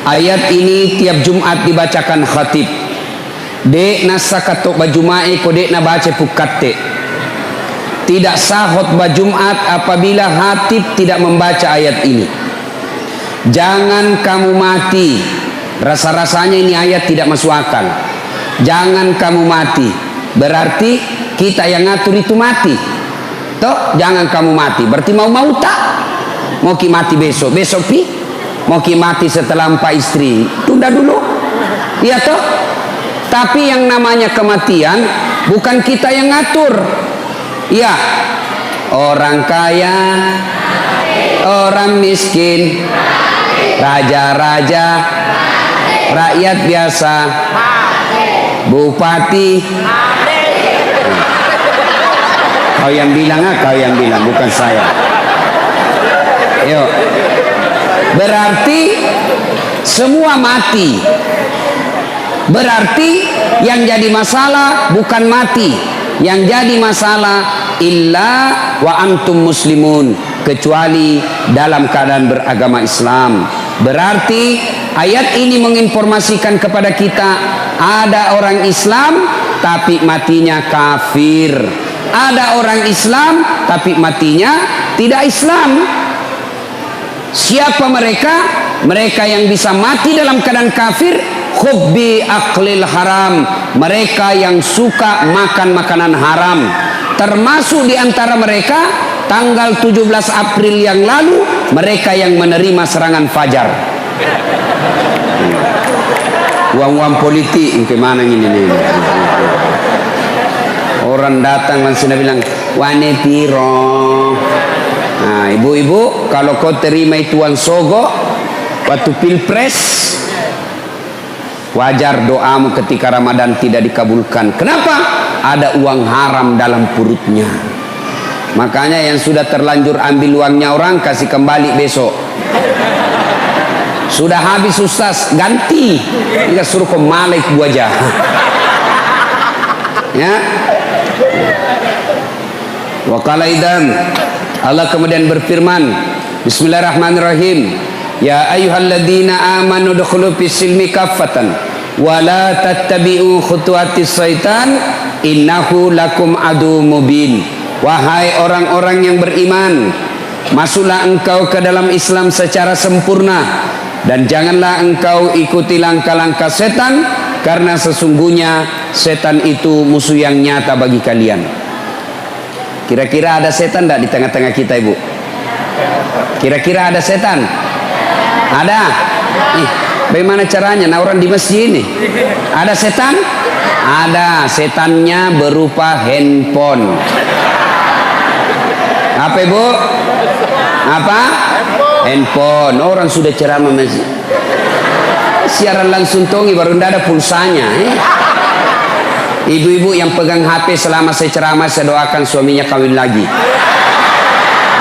Ayat ini tiap Jumat dibacakan khatib. Dek nasa katok bajumai kodek na baca pukatte. Tidak sah khutbah Jumat apabila khatib tidak membaca ayat ini. Jangan kamu mati. Rasa-rasanya ini ayat tidak masuk akal. Jangan kamu mati. Berarti kita yang ngatur itu mati. Toh, jangan kamu mati. Berarti mau tak? Mau ki mati besok. Besok pi? Mau ki mati setelah 4 istri. Tunda dulu. Iya toh? Tapi yang namanya kematian bukan kita yang ngatur. Iya. Orang kaya, orang miskin, raja-raja, rakyat biasa, bupati. Kau yang bilang, kau yang bilang, bukan saya. Yuk. Berarti semua mati. Berarti yang jadi masalah bukan mati. Yang jadi masalah illa wa antum muslimun, kecuali dalam keadaan beragama Islam. Berarti ayat ini menginformasikan kepada kita ada orang Islam tapi matinya kafir. Ada orang Islam tapi matinya tidak Islam. Siapa mereka? Mereka yang bisa mati dalam keadaan kafir, hubbi aklil haram, mereka yang suka makan makanan haram. Termasuk di antara mereka tanggal 17 April yang lalu mereka yang menerima serangan fajar. Uang-uang politik gimana ini nih? Orang datang langsung bilang wane piro. Nah, ibu-ibu, kalau kau terima itu uang sogo waktu pilpres, wajar doamu ketika Ramadan tidak dikabulkan. Kenapa? Ada uang haram dalam perutnya. Makanya yang sudah terlanjur ambil uangnya orang kasih kembali besok. Sudah habis Ustaz, ganti. Kita suruh ke Malik aja. Ya. Wa qala idan, Allah kemudian berfirman, Bismillahirrahmanirrahim, ya ayyuhalladzina amanu dukhulu fis-silmi kaffatan wa la tattabi'u khutuwatis syaitan innahu lakum adu mubin. Wahai orang-orang yang beriman, masuklah engkau ke dalam Islam secara sempurna dan janganlah engkau ikuti langkah-langkah setan, karena sesungguhnya setan itu musuh yang nyata bagi kalian. Kira-kira ada setan tidak di tengah-tengah kita, Ibu? Kira-kira ada setan? Ada? Bagaimana caranya? Nah, orang di masjid ini ada setan? Ada. Setannya berupa handphone. Apa, Ibu? Apa? Handphone. Orang sudah ceramah masjid, siaran langsung tongi baru tidak ada pulsanya. Ibu-ibu yang pegang HP selama saya ceramah, saya doakan suaminya kawin lagi.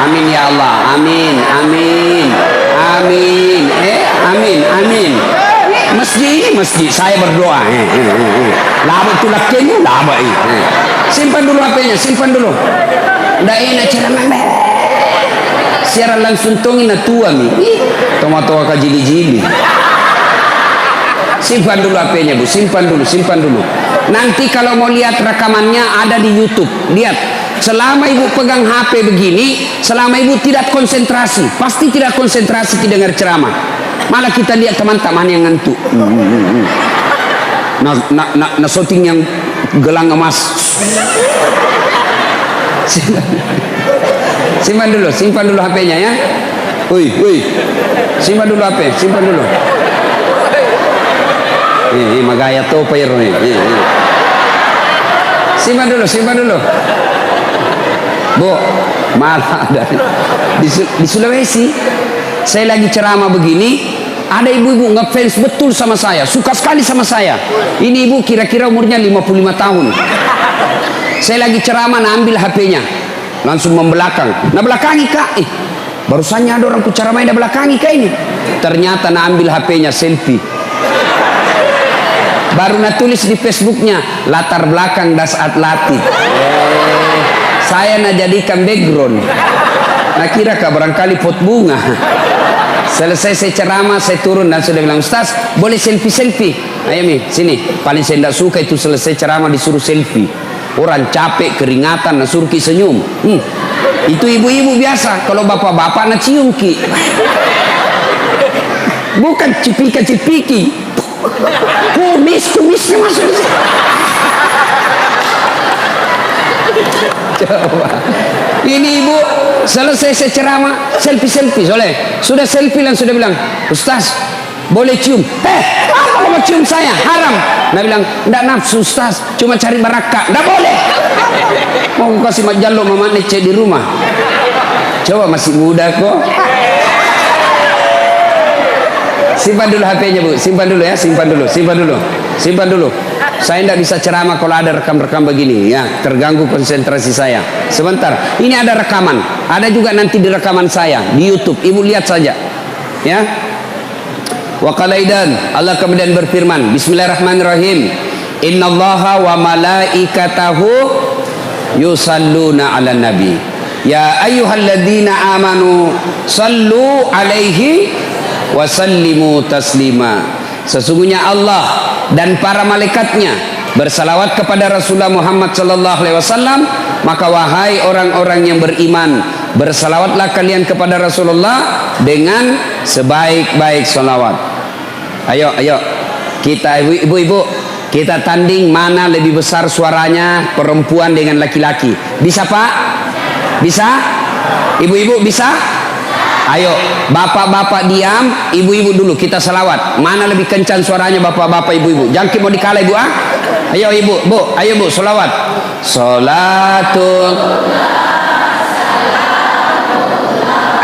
Amin ya Allah. Amin. Amin. Amin. Amin. Amin. Masjid ini masjid saya berdoa. Lama tu lakinya lama ini. Simpan dulu HP-nya, simpan dulu. Ndak enak ceramah. Siaran langsung tongi na tua mi. Tomato kajili-jili. Simpan dulu HP-nya, Bu. Simpan dulu, simpan dulu. Nanti kalau mau lihat rekamannya ada di YouTube. Lihat, selama ibu pegang HP begini, selama ibu tidak konsentrasi, pasti tidak konsentrasi kita dengar ceramah. Malah kita lihat teman-teman yang ngantuk. Nah, shooting yang gelang emas. Simpan dulu HP-nya ya. Woi. Simpan dulu HP, simpan dulu. Magaya topir nih. Simpan dulu. Bu, malah ada di Sulawesi. Saya lagi ceramah begini, ada ibu-ibu ngefans betul sama saya, suka sekali sama saya. Ini ibu kira-kira umurnya 55 tahun. Saya lagi ceramah, nah ambil HP-nya, langsung membelakang. Nah belakangi kak, barusannya ada orang ku ceramah dah belakangi kak ini. Ternyata nah ambil HP-nya selfie. Baru nak tulis di Facebooknya latar belakang das atletik. Saya nak jadikan background. Nah kira kak barangkali pot bunga. Selesai saya ceramah, saya turun dan sudah bilang, Ustaz, boleh selfie-selfie? Ayo Mi, sini. Paling saya tidak suka itu selesai ceramah disuruh selfie. Orang capek, keringatan, nah suruh ki senyum. Itu ibu-ibu biasa. Kalau bapak-bapak nak cium ki. Bukan cipika-cipiki. Kumis-kumisnya masuk. Coba. Ini ibu selesai saya ceramah, selfie-selfie. Sudah selfie dan sudah bilang, Ustaz, boleh cium? Apa mau cium saya? Haram. Nah bilang, enggak nafsu Ustaz, cuma cari barakah. Enggak boleh. Mau kasih majallo mama nece di rumah. Coba masih muda kok. Simpan dulu HP-nya Bu, simpan dulu ya, simpan dulu. Saya tidak bisa ceramah kalau ada rekam-rekam begini ya, terganggu konsentrasi saya. Sebentar, ini ada rekaman, ada juga nanti di rekaman saya di YouTube. Ibu lihat saja, ya. Wa qalaidan, Allah kemudian berfirman, Bismillahirrahmanirrahim. Innallaha wa malaikatahu yusalluna 'alan nabi. Ya ayyuhalladzina amanu sallu 'alaihi wa sallimu taslima. Sesungguhnya Allah dan para malaikatnya bersalawat kepada Rasulullah Muhammad sallallahu alaihi wasallam, maka wahai orang-orang yang beriman, bersalawatlah kalian kepada Rasulullah dengan sebaik-baik salawat. Ayo kita ibu-ibu, kita tanding mana lebih besar suaranya perempuan dengan laki-laki. Bisa Pak? Bisa? Ibu-ibu bisa? Ayo, bapak-bapak diam, ibu-ibu dulu kita salawat. Mana lebih kencang suaranya bapak-bapak, ibu-ibu? Jangan mau dikalah ibu ah. Ayo ibu, bu, ayo bu, salawat. Salatul.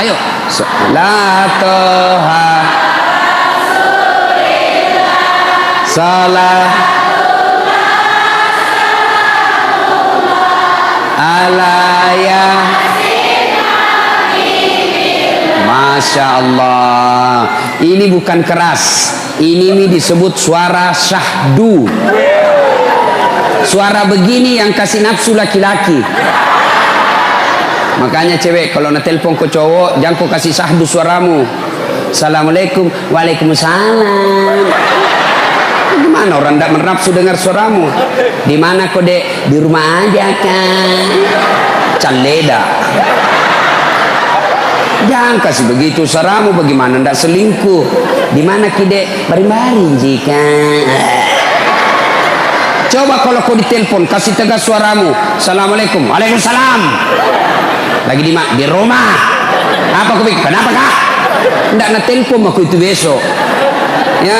Ayo, salatuha. Salat. Alaya. Masya Allah, ini bukan keras, ini disebut suara syahdu. Suara begini yang kasih nafsu laki-laki. Makanya cewek kalau nak telepon ke cowok, jangan kau kasih syahdu suaramu. Assalamualaikum, waalaikumsalam. Gimana orang tidak menafsu dengar suaramu? Di mana kau dek? Di rumah aja kan. Caleda. Jangan kasih begitu suaramu, bagaimana ndak selingkuh? Di mana kide bari-bari jika. Coba kalau kau ditelepon kasih tegas suaramu. Assalamualaikum, waalaikumsalam. Lagi di mana? Di rumah. Apa kau pikir? Kenapa kak? Ndak nak telepon aku itu besok. Ya,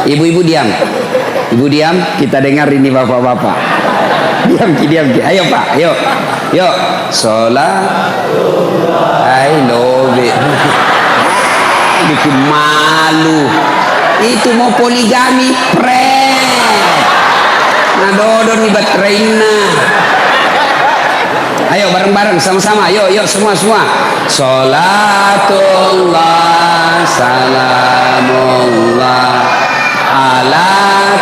ibu-ibu diam. Ibu diam. Kita dengar ini bapak-bapak. Diam. Ayo Pak, yuk. Sholat. I love it. Bikin malu. Itu mau poligami, nah dodon nih baterainya. Ayo bareng-bareng sama-sama. Yuk semua. Sholatullah, salamullah ala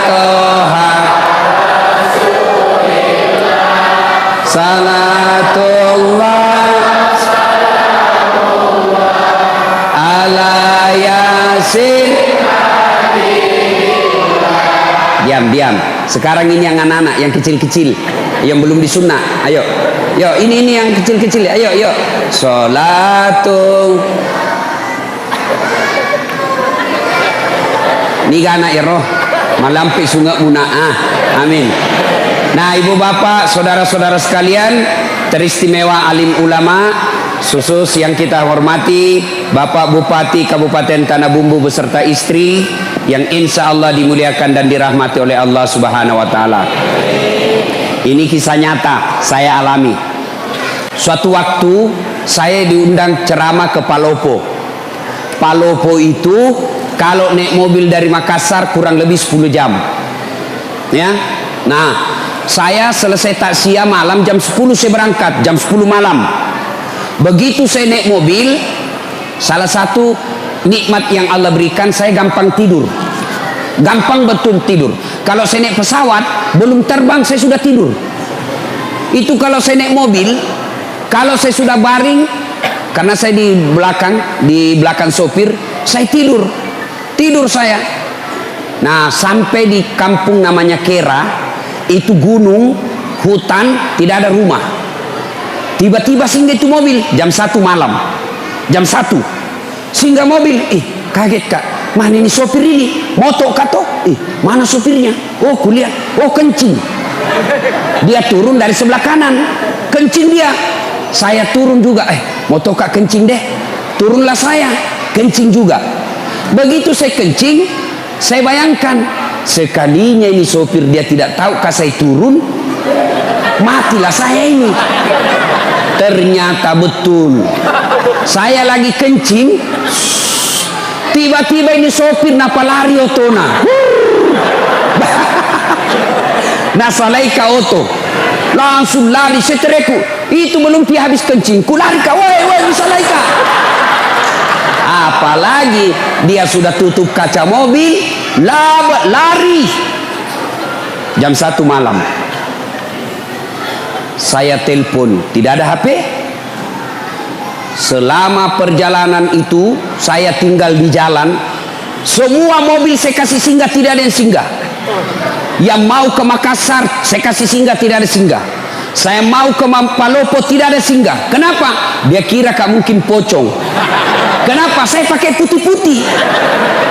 toha. Salatullah ala yasin. Diam. Sekarang ini yang anak-anak, yang kecil-kecil, yang belum disunnah. Ayo, ini yang kecil-kecil. Ayo. Sholatul. Ini anak ya roh malampi sungai muna'ah. Amin. Nah ibu bapak, saudara-saudara sekalian, teristimewa alim ulama, khusus yang kita hormati Bapak Bupati Kabupaten Tanah Bumbu beserta istri yang insya Allah dimuliakan dan dirahmati oleh Allah Subhanahu Wa Taala. Ini kisah nyata saya alami. Suatu waktu saya diundang ceramah ke Palopo. Palopo itu kalau naik mobil dari Makassar kurang lebih 10 jam. Ya, nah. Saya selesai takziah malam jam 10 saya berangkat, jam 10 malam. Begitu saya naik mobil, salah satu nikmat yang Allah berikan, saya gampang tidur. Gampang betul tidur. Kalau saya naik pesawat, belum terbang saya sudah tidur. Itu kalau saya naik mobil, kalau saya sudah baring, karena saya di belakang sopir, saya tidur saya. Nah, sampai di kampung namanya Kera, itu gunung, hutan, tidak ada rumah. Tiba-tiba singgah itu mobil jam 1 malam, jam 1 singgah mobil. Kaget kak, mana ini sopir ini? Moto kato? Mana sopirnya? Oh kulihat, oh kencing. Dia turun dari sebelah kanan, kencing dia. Saya turun juga, moto kak kencing deh. Turunlah saya, kencing juga. Begitu saya kencing, saya bayangkan sekalinya ini sopir dia tidak tahu kah saya turun, matilah saya ini. Ternyata betul, saya lagi kencing, tiba-tiba ini sopir napa lari otona. Nasalaika oto, langsung lari setereku. Itu belum dia habis kencing, ku lari kak, woi nasalaika. Apalagi dia sudah tutup kaca mobil, lari. Jam 1 malam. Saya telepon, tidak ada HP. Selama perjalanan itu saya tinggal di jalan. Semua mobil saya kasih singgah, tidak ada yang singgah. Yang mau ke Makassar saya kasih singgah, tidak ada singgah. Saya mau ke Palopo, tidak ada singgah. Kenapa? Dia kira kak mungkin pocong. Kenapa? Saya pakai putih-putih,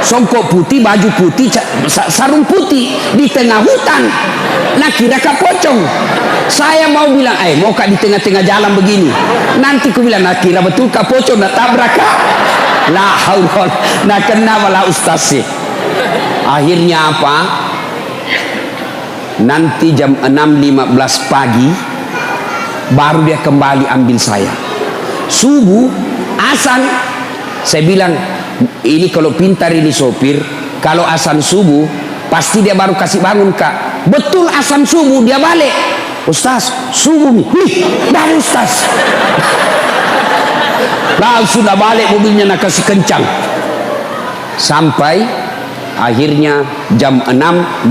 songkok putih, baju putih, sarung putih di tengah hutan. Nah kira kak pocong. Saya mau bilang, mau kak di tengah-tengah jalan begini. Nanti ku bilang, nah kira betul kak pocong, nah tabrak kak. Lah haul, nah kenapa lah ustaz sih? Akhirnya apa? Nanti jam 6.15 pagi baru dia kembali ambil saya. Subuh azan, saya bilang ini kalau pintar ini sopir, kalau azan subuh pasti dia baru kasih bangun kak. Betul azan subuh dia balik. Ustaz, subuh nih. Dari ustaz. Langsung sudah balik mobilnya nak kasih kencang. Sampai akhirnya jam 6.15.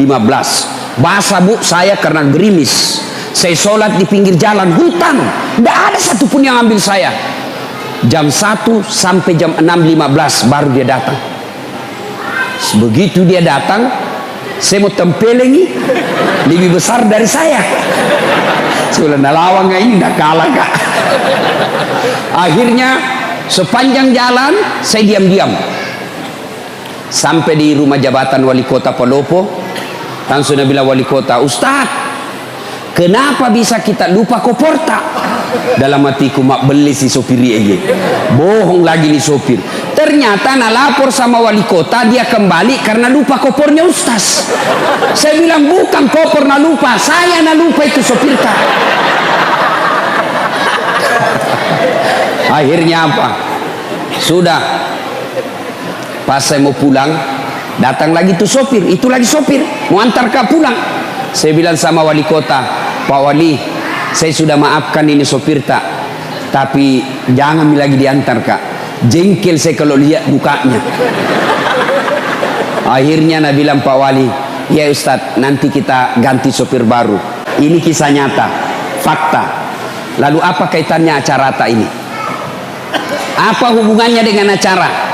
Basah bu saya karena gerimis. Saya sholat di pinggir jalan hutan, tidak ada satupun yang ambil saya. Jam 1 sampai jam 6.15 baru dia datang. Begitu dia datang, saya mau tempelengi, lebih besar dari saya. Saya bilang, lawang ini udah kalah kak. Akhirnya sepanjang jalan saya diam-diam sampai di rumah jabatan wali kota Palopo. Langsung dia bilang wali kota, Ustaz, kenapa bisa kita lupa koporta? Dalam hatiku, mak beli si sopir ini. Bohong lagi nih sopir. Ternyata nak lapor sama wali kota, dia kembali karena lupa kopornya ustaz. Saya bilang bukan kopor nak lupa, saya nak lupa itu sopir kak. Akhirnya apa? Sudah. Pas saya mau pulang, datang lagi tuh sopir, itu lagi sopir mau antar kak pulang. Saya bilang sama wali kota, Pak Wali, saya sudah maafkan ini sopir tak, tapi jangan lagi diantar kak, jengkel saya kalau lihat mukanya. Akhirnya Nabi bilang Pak Wali, ya Ustadz, nanti kita ganti sopir baru. Ini kisah nyata, fakta. Lalu apa kaitannya acara tak ini? Apa hubungannya dengan acara?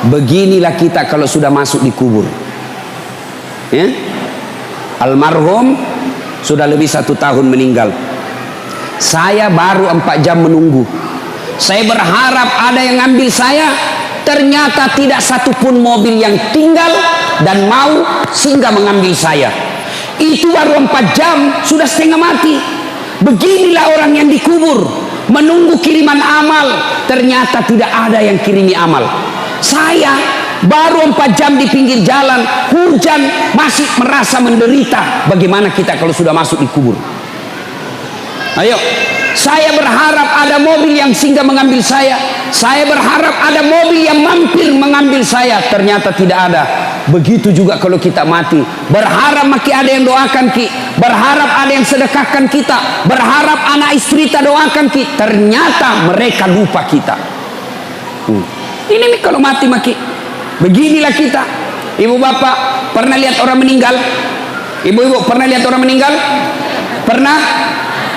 Beginilah kita kalau sudah masuk di kubur, ya? Almarhum sudah lebih 1 tahun meninggal. Saya baru 4 jam menunggu. Saya berharap ada yang ngambil saya. Ternyata tidak satupun mobil yang tinggal dan mau singgah mengambil saya. Itu baru 4 jam sudah setengah mati. Beginilah orang yang dikubur, menunggu kiriman amal. Ternyata tidak ada yang kirimi amal. Saya baru 4 jam di pinggir jalan, hujan, masih merasa menderita. Bagaimana kita kalau sudah masuk di kubur? Ayo, saya berharap ada mobil yang singgah mengambil saya. Saya berharap ada mobil yang mampir mengambil saya. Ternyata tidak ada. Begitu juga kalau kita mati. Berharap maki ada yang doakan ki. Berharap ada yang sedekahkan kita. Berharap anak istri kita doakan ki. Ternyata mereka lupa kita. Ini nih kalau mati maki. Beginilah kita. Ibu bapak pernah lihat orang meninggal? Ibu-ibu pernah lihat orang meninggal? Pernah?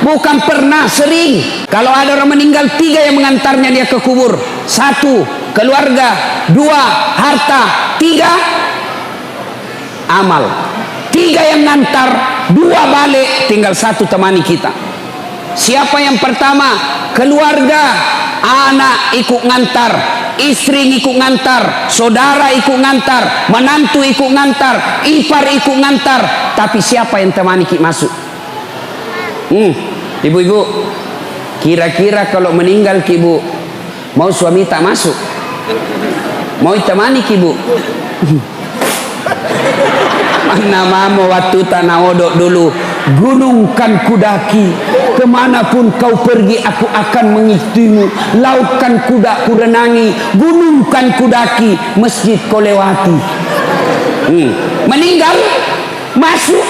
Bukan pernah, sering. Kalau ada orang meninggal, 3 yang mengantarnya dia ke kubur. 1, keluarga. 2, harta. 3, amal. 3 yang ngantar, 2 balik, tinggal 1 temani kita. Siapa yang pertama? Keluarga. Anak ikut ngantar, istri ikut ngantar, saudara ikut ngantar, menantu ikut ngantar, ipar ikut ngantar. Tapi siapa yang temani kita masuk? Ibu-ibu, kira-kira kalau meninggal ibu, mau suami tak masuk? Mau temani ibu? Mana mama waktu tanah odok dulu, gunung kan kudaki, kemanapun kau pergi aku akan mengikutimu, laut kan kuda ku renangi, gunung kan kudaki, masjid kau lewati. Meninggal, masuk,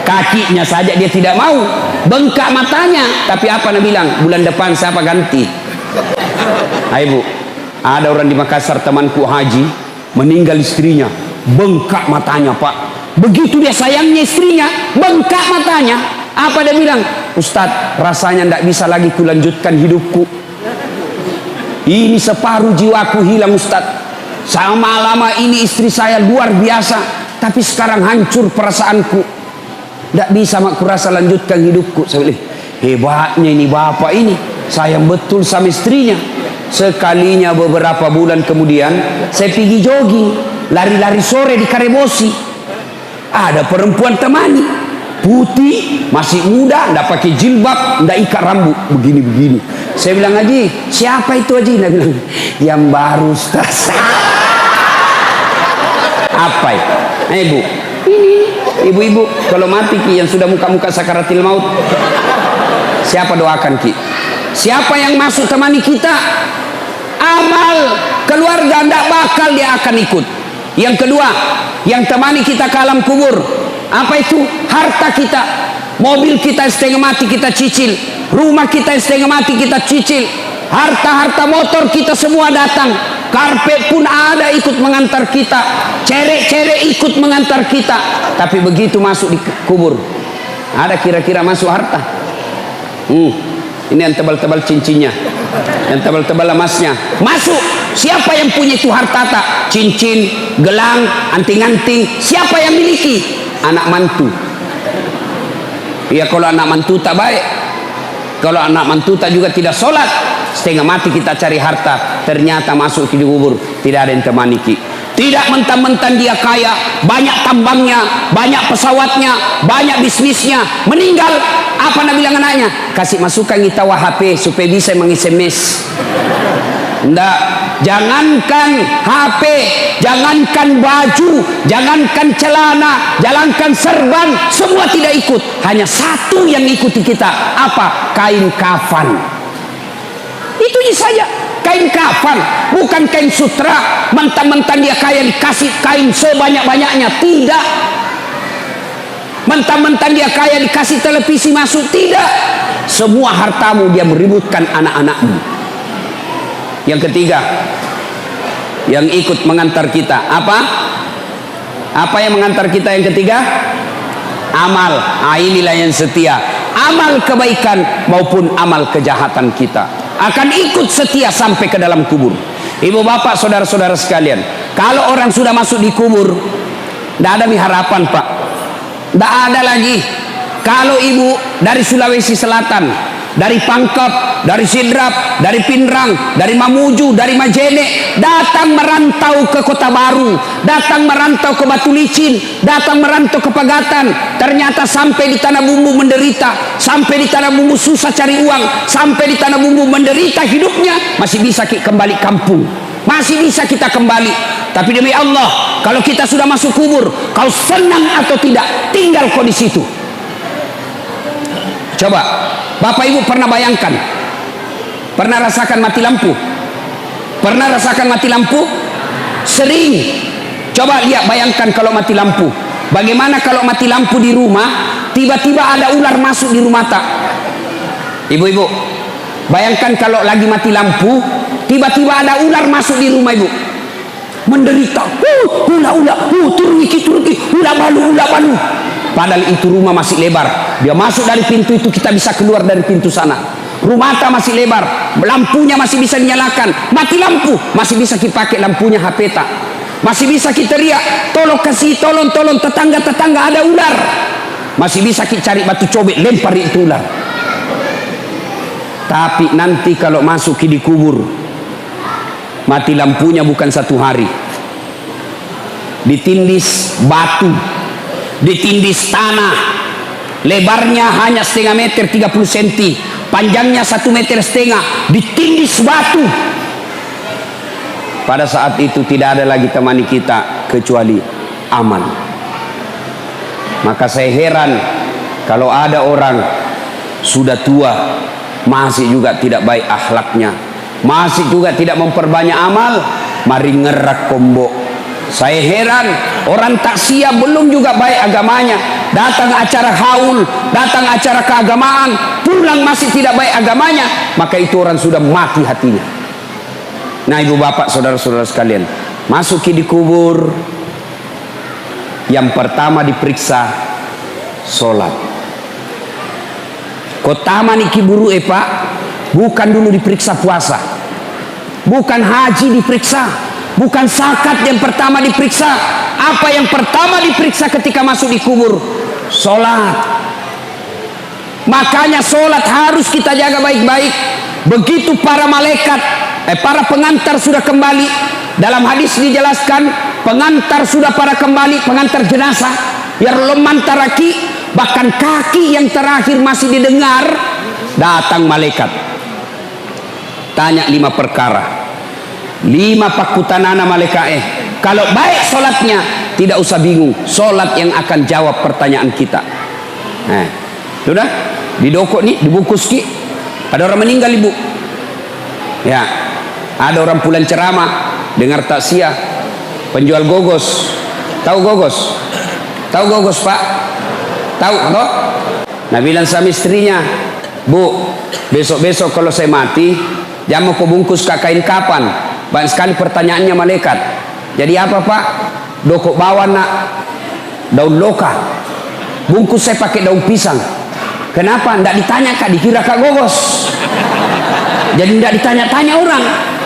kakinya saja dia tidak mau, bengkak matanya. Tapi apa Nabi bilang? Bulan depan siapa ganti? Hai bu, ada orang di Makassar temanku haji, meninggal istrinya, bengkak matanya pak. Begitu dia sayangnya istrinya, bengkak matanya. Apa dia bilang? Ustadz, rasanya tidak bisa lagi kulanjutkan hidupku. Ini separuh jiwaku hilang Ustadz. Sama lama ini istri saya luar biasa, tapi sekarang hancur perasaanku. Tidak bisa mak kurasa lanjutkan hidupku. Saya bilang, hebatnya ini bapak ini, sayang betul sama istrinya. Sekalinya beberapa bulan kemudian, saya pergi jogging, lari-lari sore di Karebosi. Ada perempuan temani, putih, masih muda, tidak pakai jilbab, tidak ikat rambut, begini-begini. Saya bilang, Haji, siapa itu Haji? Dia bilang, yang baru Ustaz. Apa ya? Bu, ini ibu-ibu, kalau mati ki yang sudah muka-muka sakaratil maut, siapa doakan ki? Siapa yang masuk temani kita? Amal. Keluarga tidak bakal dia akan ikut. Yang kedua, yang temani kita ke alam kubur, apa itu? Harta kita, mobil kita setengah mati kita cicil, rumah kita setengah mati kita cicil, harta-harta motor kita semua datang, karpet pun ada ikut mengantar kita, cerek-cerek ikut mengantar kita. Tapi begitu masuk di kubur, ada kira-kira masuk harta? Ini yang tebal-tebal cincinnya, yang tebal-tebal emasnya masuk. Siapa yang punya itu harta tak? Cincin, gelang, anting-anting, siapa yang miliki? Anak mantu. Ya kalau anak mantu tak baik, kalau anak mantu tak juga tidak sholat, setengah mati kita cari harta, ternyata masuk ke kubur tidak ada yang temani ki. Tidak mentang-mentang dia kaya, banyak tambangnya, banyak pesawatnya, banyak bisnisnya, meninggal, apa Nabi bilang anaknya? Kasih masukan kita HP supaya bisa meng-SMS. Enggak, jangankan HP, jangankan baju, jangankan celana, jangankan serban, semua tidak ikut. Hanya satu yang ikuti kita, apa? Kain kafan. Itu saja, kain kafan, bukan kain sutra. Mentang-mentang dia kaya dikasih kain sebanyak-banyaknya, tidak. Mentang-mentang dia kaya dikasih televisi masuk, tidak. Semua hartamu dia meributkan anak-anakmu. Yang ketiga, yang ikut mengantar kita, apa? Apa yang mengantar kita yang ketiga? Amal. Inilah yang setia. Amal kebaikan maupun amal kejahatan kita akan ikut setia sampai ke dalam kubur. Ibu bapak saudara-saudara sekalian, kalau orang sudah masuk di kubur, tidak ada harapan pak, tidak ada lagi. Kalau ibu dari Sulawesi Selatan, dari Pangkep, dari Sidrap, dari Pindrang, dari Mamuju, dari Majene, datang merantau ke Kota Baru, datang merantau ke Batu Licin, datang merantau ke Pagatan, ternyata sampai di Tanah Bumbu menderita, sampai di Tanah Bumbu susah cari uang, sampai di Tanah Bumbu menderita hidupnya, masih bisa kembali kampung, masih bisa kita kembali. Tapi demi Allah, kalau kita sudah masuk kubur, kau senang atau tidak, tinggal kau di situ. Coba Bapak Ibu pernah bayangkan, pernah rasakan mati lampu? Pernah rasakan mati lampu? Sering. Coba lihat, bayangkan kalau mati lampu. Bagaimana kalau mati lampu di rumah, tiba-tiba ada ular masuk di rumah tak? Ibu-ibu, bayangkan kalau lagi mati lampu, tiba-tiba ada ular masuk di rumah ibu. Menderita, ular, turun iki, ular balu. padahal itu rumah masih lebar. Dia masuk dari pintu itu, kita bisa keluar dari pintu sana. Rumah masih lebar, lampunya masih bisa dinyalakan. Mati lampu, masih bisa dipakai lampunya HP tak. Masih bisa kita teriak, tolong kasih, tolong tetangga ada ular. Masih bisa kita cari batu cobek, lempar itu ular. Tapi nanti kalau masuk di kubur, mati lampunya bukan 1 hari, ditindis batu, ditindis tanah, lebarnya hanya setengah meter 30 cm, panjangnya 1,5 meter, ditindis batu. Pada saat itu tidak ada lagi temani kita kecuali amal. Maka saya heran kalau ada orang sudah tua masih juga tidak baik akhlaknya, masih juga tidak memperbanyak amal, mari ngerak kombo. Saya heran orang takziah belum juga baik agamanya, datang acara haul, datang acara keagamaan, pulang masih tidak baik agamanya, maka itu orang sudah mati hatinya. Nah ibu bapak saudara-saudara sekalian, masuk di kubur, yang pertama diperiksa sholat. Kotama niki buru pak, bukan dulu diperiksa puasa, bukan haji diperiksa, bukan zakat yang pertama diperiksa. Apa yang pertama diperiksa ketika masuk di kubur? Sholat. Makanya sholat harus kita jaga baik-baik. Begitu para malaikat, para pengantar sudah kembali, dalam hadis dijelaskan pengantar sudah pada kembali, pengantar jenazah yang lemah taraki, bahkan kaki yang terakhir masih didengar, datang malaikat tanya 5 perkara, 5 pakutanana malaikat. Kalau baik sholatnya, tidak usah bingung, sholat yang akan jawab pertanyaan kita. Sudah didokok nih, dibungkus ki. Ada orang meninggal ibu, ya, ada orang pulang ceramah, dengar takziah, penjual gogos. Tahu gogos? Tahu gogos pak? Tahu toh? Nah bilang sama istrinya, bu, besok-besok kalau saya mati, jangan mau kau bungkus kain kapan. Banyak sekali pertanyaannya malaikat. Jadi apa pak? Dokok bawa nak daun loka, bungkus saya pakai daun pisang. Kenapa? Tidak ditanya kak, dikira kak gogos. Jadi tidak ditanya-tanya orang.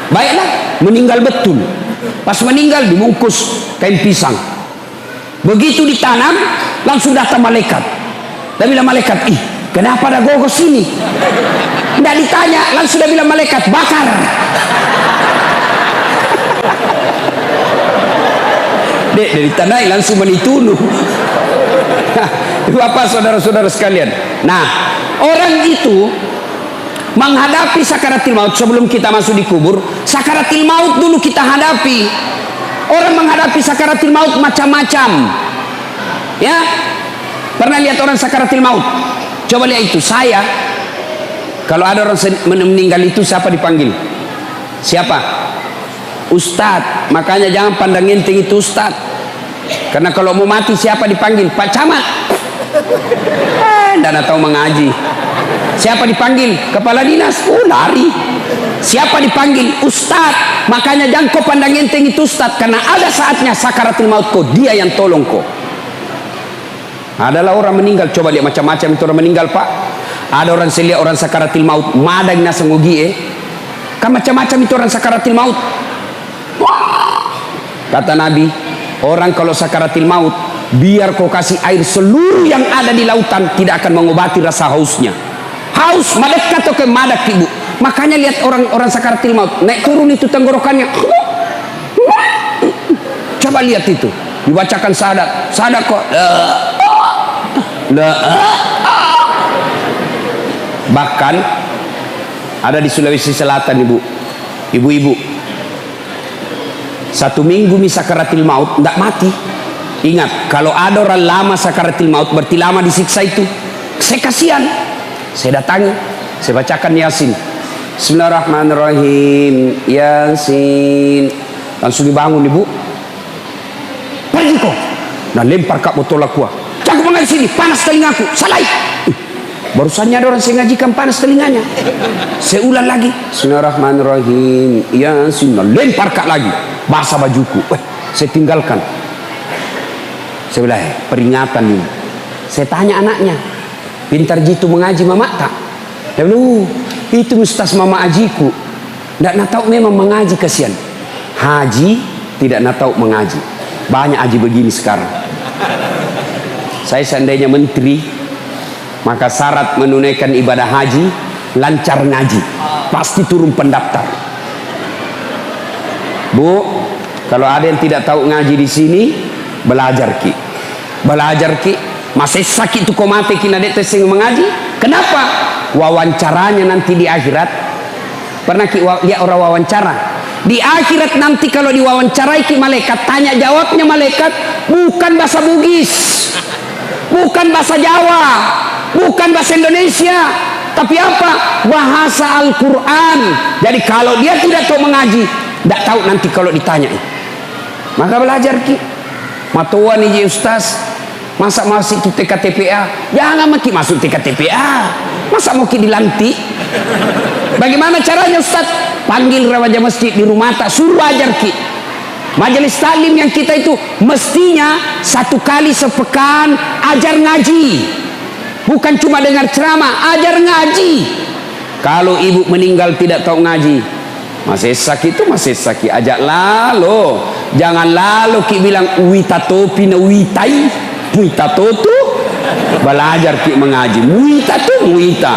Baiklah, meninggal betul. Pas meninggal dibungkus kain pisang. Begitu ditanam, langsung datang malaikat. Dan bilang malaikat, ih, kenapa ada gogos ini? Tidak ditanya, langsung dia bilang malaikat, bakar. Dek, dari tanah langsung menitunuh. Bapak saudara-saudara sekalian. Nah, orang itu menghadapi sakaratil maut sebelum kita masuk di kubur. Sakaratil maut dulu kita hadapi. Orang menghadapi sakaratil maut macam-macam. Ya, pernah lihat orang sakaratil maut? Coba lihat itu. Saya, kalau ada orang meninggal itu siapa dipanggil? Siapa? Ustadz. Makanya jangan pandang enteng itu ustadz. Karena kalau mau mati siapa dipanggil? Pak Camat. Dan tahu mengaji. Siapa dipanggil? Kepala dinas. Oh lari. Siapa dipanggil? Ustadz. Makanya jangan kau pandang enteng itu ustadz, karena ada saatnya sakaratul maut kau, dia yang tolong kau. Adalah orang meninggal, coba lihat macam-macam itu orang meninggal pak. Ada orang saya lihat orang sakaratul maut, madang nasa ngogi kan macam-macam itu orang sakaratul maut. Kata Nabi, orang kalau sakaratul maut, biar kau kasih air seluruh yang ada di lautan, tidak akan mengobati rasa hausnya. Haus madak atau ke madak ibu. Makanya lihat orang sakaratul maut, naik turun itu tenggorokannya. Coba lihat itu, dibacakan syahadat, syahadat kok. Bahkan ada di Sulawesi Selatan ibu-ibu 1 minggu sakaratul maut tidak mati. Ingat, kalau ada orang lama sakaratul maut berarti lama disiksa itu. Saya kasihan, saya datangi, saya bacakan Yasin. Bismillahirrahmanirrahim. Yasin. Langsung dibangun ibu. Pergi kok. Nah lempar kak botol aqua. Jangan mengaji sini, panas telingaku. Salai. Barusannya ada orang saya ngajikan panas telinganya. Saya ulang lagi. Bismillahirrahmanirrahim. Yasin. Nah, lempar kak lagi. Basah bajuku. Saya tinggalkan. Saya bilang, peringatan ini. Saya tanya anaknya, pintar jitu mengaji mama tak? Dia bilang, itu ustaz mama ajiku. Tidak nak tahu memang mengaji, kasihan. Haji tidak nak tahu mengaji. Banyak haji begini sekarang. Saya seandainya menteri, maka syarat menunaikan ibadah haji lancar ngaji, pasti turun pendaftar. Bu, kalau ada yang tidak tahu ngaji di sini, belajar ki, masih sakit tuh komate kina dek tesing mengaji. Kenapa? Wawancaranya nanti di akhirat. Pernah ki lihat orang wawancara? Di akhirat nanti kalau diwawancarai ki malaikat, tanya jawabnya malaikat bukan bahasa Bugis, bukan bahasa Jawa, bukan bahasa Indonesia, tapi apa? Bahasa Al-Quran. Jadi kalau dia tidak tahu mengaji, tidak tahu nanti kalau ditanya. Maka belajar ki. Matuan ini ustaz, masa masuk ke TKTPA? Jangan maki masuk TKTPA. Masa mau ki dilantik? Bagaimana caranya ustaz? Panggil raja masjid di rumah tak, suruh ajar ki. Majelis taklim yang kita itu mestinya 1 kali sepekan ajar ngaji. Bukan cuma dengar ceramah, ajar ngaji. Kalau ibu meninggal tidak tahu ngaji, masih sakit itu masih sakit, ajak lalu. Jangan lalu ki bilang wita topi na witai, wita totu. Belajar ki mengaji, wita tu wita.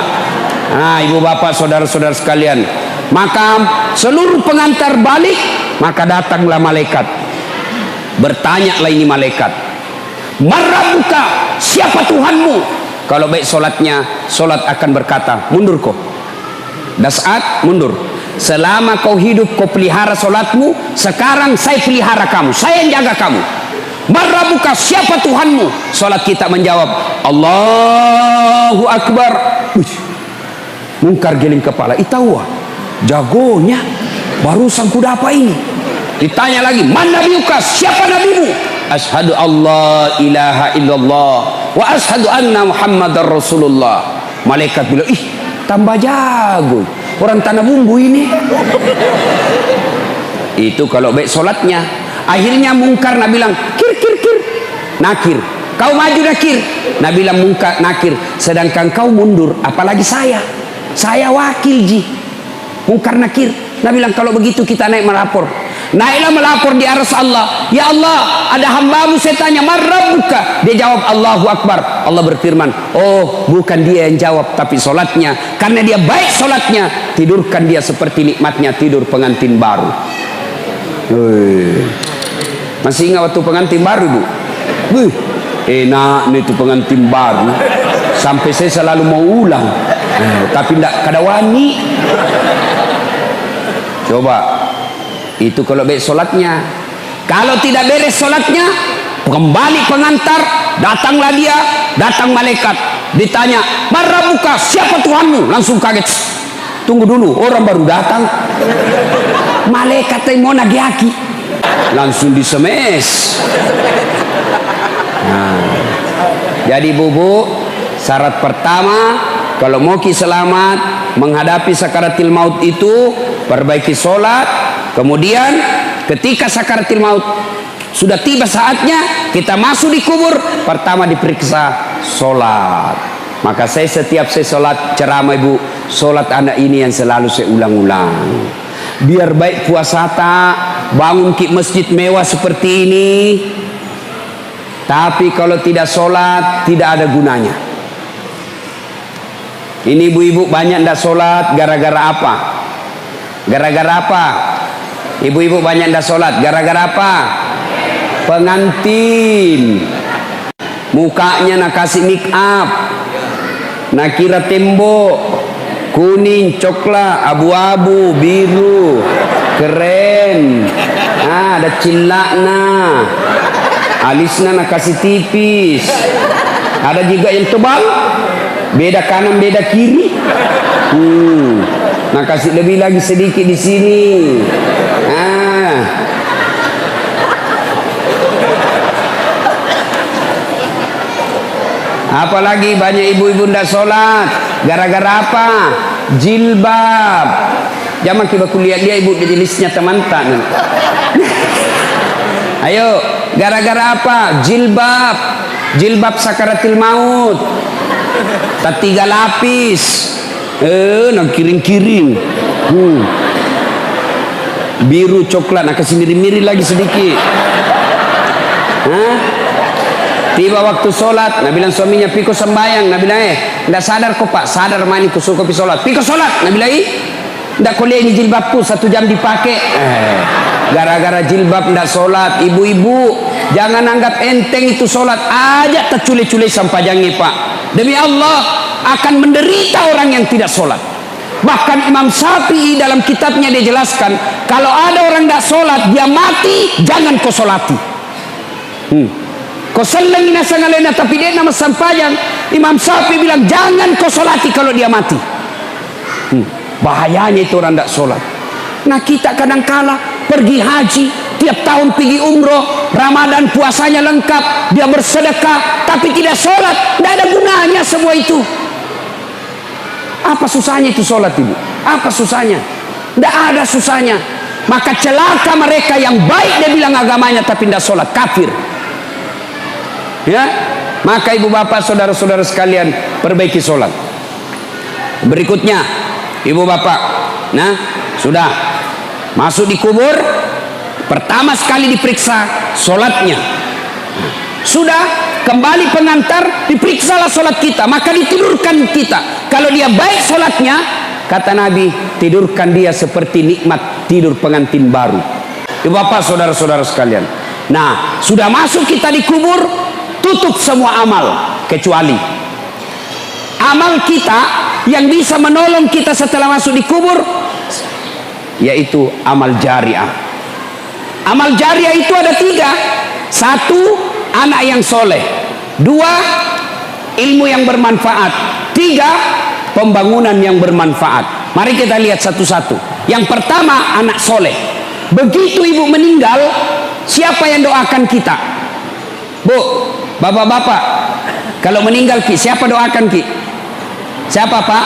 Nah, ibu bapak saudara-saudara sekalian, maka seluruh pengantar balik, maka datanglah malaikat. Bertanyalah ini malaikat, Marabuka, siapa Tuhanmu? Kalau baik solatnya, solat akan berkata, mundur kau. Dasat, mundur. Selama kau hidup, kau pelihara solatmu. Sekarang saya pelihara kamu, saya yang jaga kamu. Marabuka, siapa Tuhanmu? Solat kita menjawab, Allahu Akbar. Mungkar geling kepala, itawa jagonya barusan kuda apa ini. Ditanya lagi, man nabiuka, siapa nabimu? Ashhadu Allah ilaha illallah wa ashhadu anna Muhammadar Rasulullah. Malaikat bilang, ih tambah jago, orang tanah bumbu ini. Itu kalau baik solatnya. Akhirnya mungkar, Nabi bilang kir kir kir, nakir, kau maju nakir. Nabi bilang mungkar nakir, sedangkan kau mundur, apalagi saya wakil ji. Mungkar nakir. Nabi bilang kalau begitu kita naik melapor. Naiklah melapor di aras Allah. Ya Allah, ada hambamu saya tanya, Marabuka. Dia jawab Allahu Akbar. Allah berfirman, oh bukan dia yang jawab, tapi solatnya. Karena dia baik solatnya, tidurkan dia seperti nikmatnya tidur pengantin baru. Masih ingat waktu pengantin baru, Bu? Enak nih itu pengantin baru. Sampai saya selalu mau ulang, tapi tidak kada wani. Coba itu kalau baik solatnya. Kalau tidak beres solatnya, kembali pengantar, datanglah dia, datang malaikat, ditanya, Marabuka, siapa Tuhanmu? Langsung kaget. Tunggu dulu, orang baru datang. Malaikat yang mau nagiaki, langsung disemes. Nah, jadi bubu, syarat pertama kalau mau ki selamat menghadapi sakaratil maut itu, perbaiki solat. Kemudian ketika sakaratil maut sudah tiba saatnya kita masuk di kubur, pertama diperiksa solat. Maka saya setiap saya solat ceramah ibu, solat anak ini yang selalu saya ulang-ulang. Biar baik puasa tak, bangun ki masjid mewah seperti ini, tapi kalau tidak solat tidak ada gunanya. Ini ibu-ibu banyak tidak solat gara-gara apa? Gara-gara apa? Ibu-ibu banyak tidak solat gara-gara apa? Pengantin. Mukanya nak kasih make up, nak kira tembok kuning, coklat, abu-abu, biru, keren. Ada cilakna, alisnya nak kasih tipis. Ada juga yang tebal, beda kanan beda kiri. Nak kasih lebih lagi sedikit di sini. Apalagi banyak ibu-ibu ndak sholat gara-gara apa? Jilbab. Jangan kita kuliah dia ibu di jenisnya teman-teman. Ayo, gara-gara apa? Jilbab. jilbab sakaratil maut. Tak 3 lapis. Nak kiring-kiring. Biru coklat, nak kasih miri-miri lagi sedikit. Tiba waktu sholat, Nabi bilang suaminya, piko sembayang. Nabi bilang, nggak sadar kok pak? Sadar mani kusul kopi sholat. Piko sholat. Nabi bilang, nggak kuliah ini jilbabku 1 jam dipakai. Gara-gara jilbab nggak sholat. Ibu-ibu, jangan anggap enteng itu sholat. Aja tercule-cule sampajangnya pak. Demi Allah, akan menderita orang yang tidak sholat. Bahkan Imam Syafi'i dalam kitabnya dia jelaskan, kalau ada orang tidak sholat, dia mati, jangan kau sholati. Kau seleng inasangalena tapi dia nama sampajang. Imam Syafi'i bilang jangan kau sholati kalau dia mati. Bahayanya itu orang tidak sholat. Nah kita kadang-kala pergi haji, tiap tahun pergi umroh, Ramadan puasanya lengkap, dia bersedekah tapi tidak sholat. Tidak ada gunanya semua itu. Apa susahnya itu sholat ibu? Apa susahnya? Tidak ada susahnya. Maka celaka mereka yang baik dia bilang agamanya tapi tidak sholat, kafir. Ya, maka ibu bapak saudara-saudara sekalian perbaiki sholat. Berikutnya ibu bapak, nah sudah masuk di kubur, pertama sekali diperiksa sholatnya. Sudah kembali pengantar, diperiksalah sholat kita, maka ditidurkan kita. Kalau dia baik sholatnya, kata Nabi, tidurkan dia seperti nikmat tidur pengantin baru. Ibu bapak saudara-saudara sekalian, nah sudah masuk kita di kubur, tutup semua amal kecuali amal kita yang bisa menolong kita setelah masuk di kubur, yaitu amal jariah. Amal jariah itu ada 3. 1, anak yang soleh. 2, ilmu yang bermanfaat. 3, pembangunan yang bermanfaat. Mari kita lihat satu-satu. Yang pertama, anak soleh. Begitu ibu meninggal, siapa yang doakan kita? Bu, bapak-bapak, kalau meninggal ki, siapa doakan ki? Siapa pak?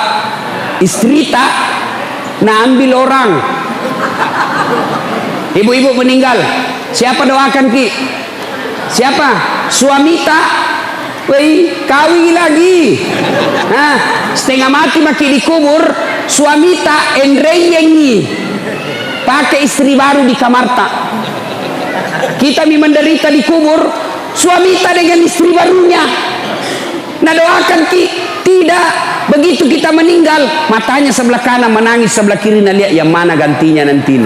Istri tak? Nah ambil orang. Ibu-ibu meninggal, siapa doakan ki? Siapa? Suami tak? Wei, kawin lagi. Nah, setengah mati maki dikubur, suami tak enreyengi. Pakai istri baru di kamar tak. Kita menderita dikubur, suami tak dengan istri barunya. Nah doakan ki? Tidak. Begitu kita meninggal, matanya sebelah kanan menangis, sebelah kiri nah lihat yang mana gantinya nanti.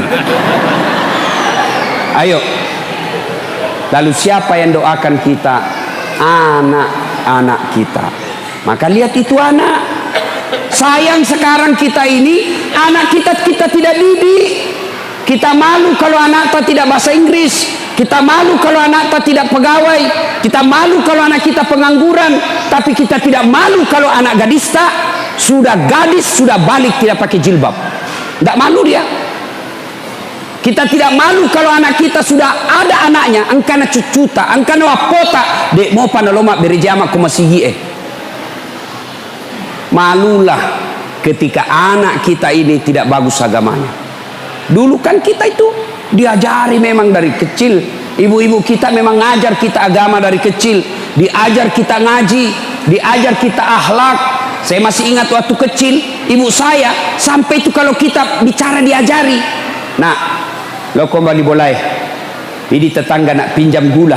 Ayo. Lalu siapa yang doakan kita? Anak-anak kita. Maka lihat itu anak. Sayang sekarang kita ini anak kita tidak didik. Kita malu kalau anak kita tidak bahasa Inggris. Kita malu kalau anak kita tidak pegawai. Kita malu kalau anak kita pengangguran. Tapi kita tidak malu kalau anak gadis tak sudah gadis sudah balik tidak pakai jilbab. Tidak malu dia. Kita tidak malu kalau anak kita sudah ada anaknya, angkana cucuta, angkana wapota, dek mau panaloma berjama ku masih malulah ketika anak kita ini tidak bagus agamanya. Dulu kan kita itu diajari memang dari kecil. Ibu-ibu kita memang ngajar kita agama dari kecil. Diajar kita ngaji, diajar kita akhlak. Saya masih ingat waktu kecil, ibu saya sampai itu kalau kita bicara diajari. Nah, lo kembali boleh. Ini tetangga nak pinjam gula.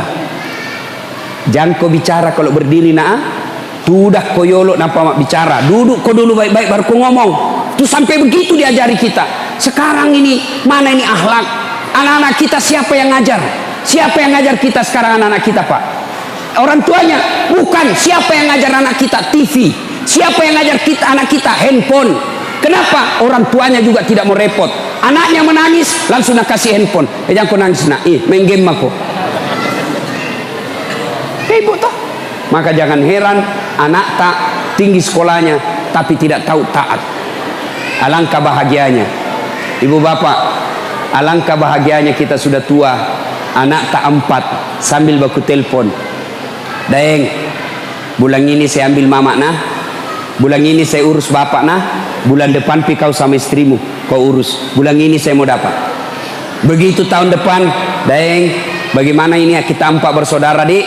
Jangan kau bicara kalau berdiri nak. Tudah koyolo napa mak bicara. Duduk kau dulu baik-baik baru kau ngomong. Tuh sampai begitu diajari kita. Sekarang ini mana ini akhlak? Anak-anak kita siapa yang ngajar? Siapa yang ngajar kita sekarang anak-anak kita pak? Orang tuanya bukan. Siapa yang ngajar anak kita? TV. Siapa yang ngajar kita anak kita? Handphone. Kenapa? Orang tuanya juga tidak mau repot. Anaknya menangis langsung nak kasih handphone. Jangan kau nangis nak. Main game aku. Ibu toh. Maka jangan heran anak tak tinggi sekolahnya tapi tidak tahu taat. Alangkah bahagianya ibu bapak. Alangkah bahagianya kita sudah tua. Anak tak 4 sambil baku telpon. Daeng, bulan ini saya ambil mama nah. Bulan ini saya urus bapak nah. Bulan depan pi kau sama istrimu kau urus. Bulan ini saya mau dapat. Begitu tahun depan, Daeng, bagaimana ini kita 4 bersaudara dik?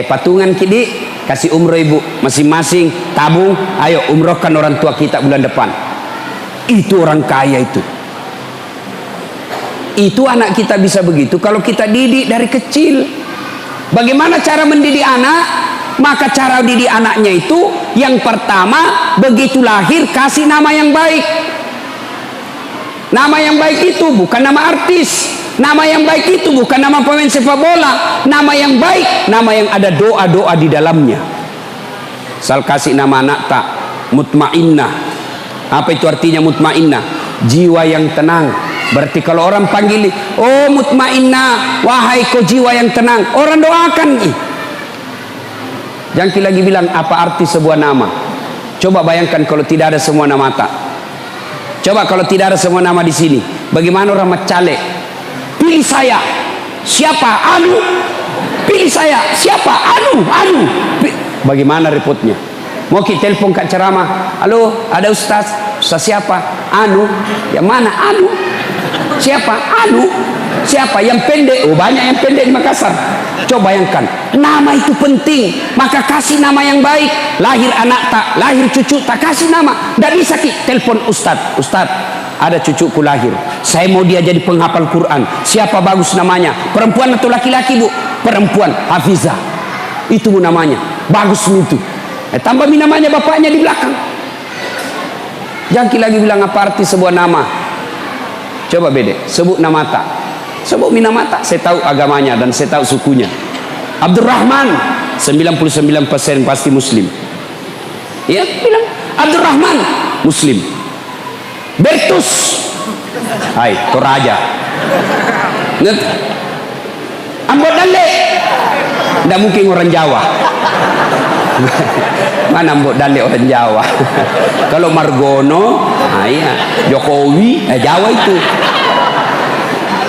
patungan kidi, kasih umroh ibu masing-masing, tabung, ayo umrohkan orang tua kita bulan depan. Itu orang kaya itu. Itu anak kita bisa begitu kalau kita didik dari kecil. Bagaimana cara mendidik anak? Maka cara didik anaknya itu yang pertama, begitu lahir kasih nama yang baik. Nama yang baik itu bukan nama artis. Nama yang baik itu bukan nama pemain sepak bola. Nama yang baik, nama yang ada doa-doa di dalamnya. Sal kasih nama anak tak mutmainnah. Apa itu artinya mutmainnah? Jiwa yang tenang. Berarti kalau orang panggil, oh mutmainnah, wahai kau jiwa yang tenang, orang doakan. Jangan lagi bilang apa arti sebuah nama. Coba bayangkan kalau tidak ada semua nama tak. Coba kalau tidak ada semua nama di sini, bagaimana orang macale? Pilih saya, siapa? Anu. Pilih saya, siapa? Anu. Bagaimana repotnya? Mau kita telepon kak ceramah, halo, ada ustaz siapa? Anu. Yang mana? Anu. Siapa? Anu. Siapa? Yang pendek. Oh, banyak yang pendek di Makassar. Coba bayangkan, nama itu penting. Maka kasih nama yang baik. Lahir anak tak, lahir cucu tak, kasih nama. Tidak bisa telepon ustaz, ada cucuku lahir, saya mau dia jadi penghafal Quran. Siapa bagus namanya? Perempuan atau laki-laki bu? Perempuan, Hafizah. Itu bu namanya, bagus itu. Tambah namanya bapaknya di belakang. Jangan lagi bilang apa arti sebuah nama. Coba beda, sebut nama tak. Sebut nama tak, saya tahu agamanya dan saya tahu sukunya. Abdurrahman, 99% pasti muslim. Ya, bilang Abdurrahman, muslim. Bertus, hai Toraja. Ambot Dale, tidak mungkin orang Jawa. Mana Ambot Dale orang Jawa? Kalau Margono, iya Jokowi, Jawa itu.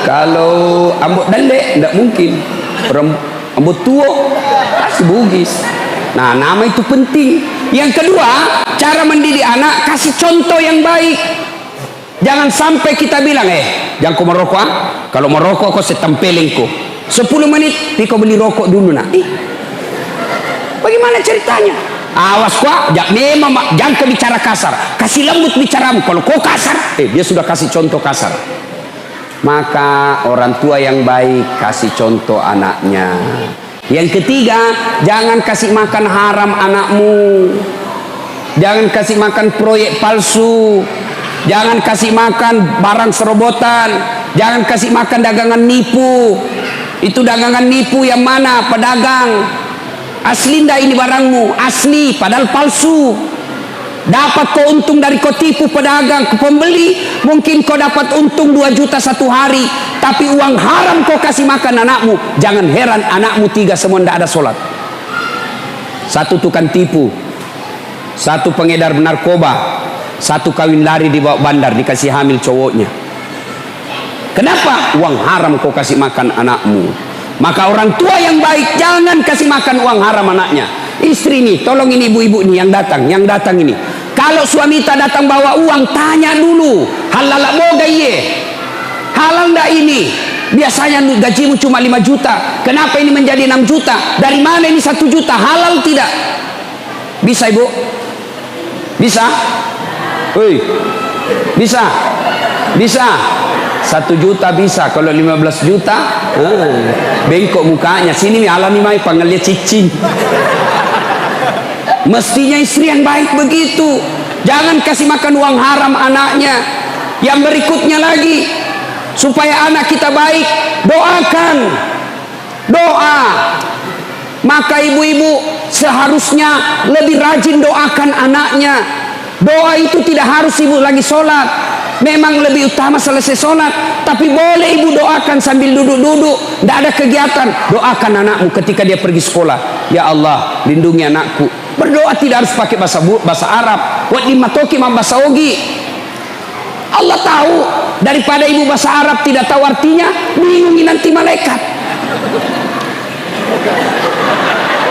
Kalau Ambot Dale, tidak mungkin. Ambot Tuo, pasti Bugis. Nah, nama itu penting. Yang kedua, cara mendidik anak, kasih contoh yang baik. Jangan sampai kita bilang, jangan kau merokok. Kalau merokok kau setempelin kau 10 menit, kau beli rokok dulu nak. Bagaimana ceritanya? Awas kau, jangan kau bicara kasar. Kasih lembut bicaramu. Kalau kau kasar, dia sudah kasih contoh kasar. Maka orang tua yang baik kasih contoh anaknya. Yang ketiga, jangan kasih makan haram anakmu. Jangan kasih makan proyek palsu. Jangan kasih makan barang serobotan. Jangan kasih makan dagangan nipu. Itu dagangan nipu yang mana? Pedagang. Asli ndak ini barangmu? Asli, padahal palsu. Dapat kau untung dari kau tipu pedagang ke pembeli. Mungkin kau dapat untung 2 juta satu hari. Tapi uang haram kau kasih makan anakmu. Jangan heran anakmu 3 semua ndak ada sholat. 1 tukang tipu, 1 pengedar narkoba, 1 kawin lari di bawah bandar, dikasih hamil cowoknya. Kenapa? Uang haram kau kasih makan anakmu. Maka orang tua yang baik jangan kasih makan uang haram anaknya. Istri nih, tolong ini ibu-ibu nih yang datang ini. Kalau suami tak datang bawa uang, tanya dulu, halal boga iye? Halal ndak ini? Biasanya gajimu cuma 5 juta. Kenapa ini menjadi 6 juta? Dari mana ini 1 juta? Halal tidak? Bisa ibu? Bisa? Bisa? 1 juta bisa. Kalau 15 juta bengkok mukanya. Sini nih alami mai panggilnya cicing. Mestinya istri yang baik begitu. Jangan kasih makan uang haram anaknya. Yang berikutnya lagi, supaya anak kita baik, doakan. Doa. Maka ibu-ibu seharusnya lebih rajin doakan anaknya. Doa itu tidak harus ibu lagi sholat. Memang lebih utama selesai sholat. Tapi boleh ibu doakan sambil duduk-duduk. Tidak ada kegiatan. Doakan anakmu ketika dia pergi sekolah. Ya Allah, lindungi anakku. Berdoa tidak harus pakai bahasa Arab. Buat dimatoki bahasa Ogi. Allah tahu. Daripada ibu bahasa Arab tidak tahu artinya, bingungi nanti malaikat.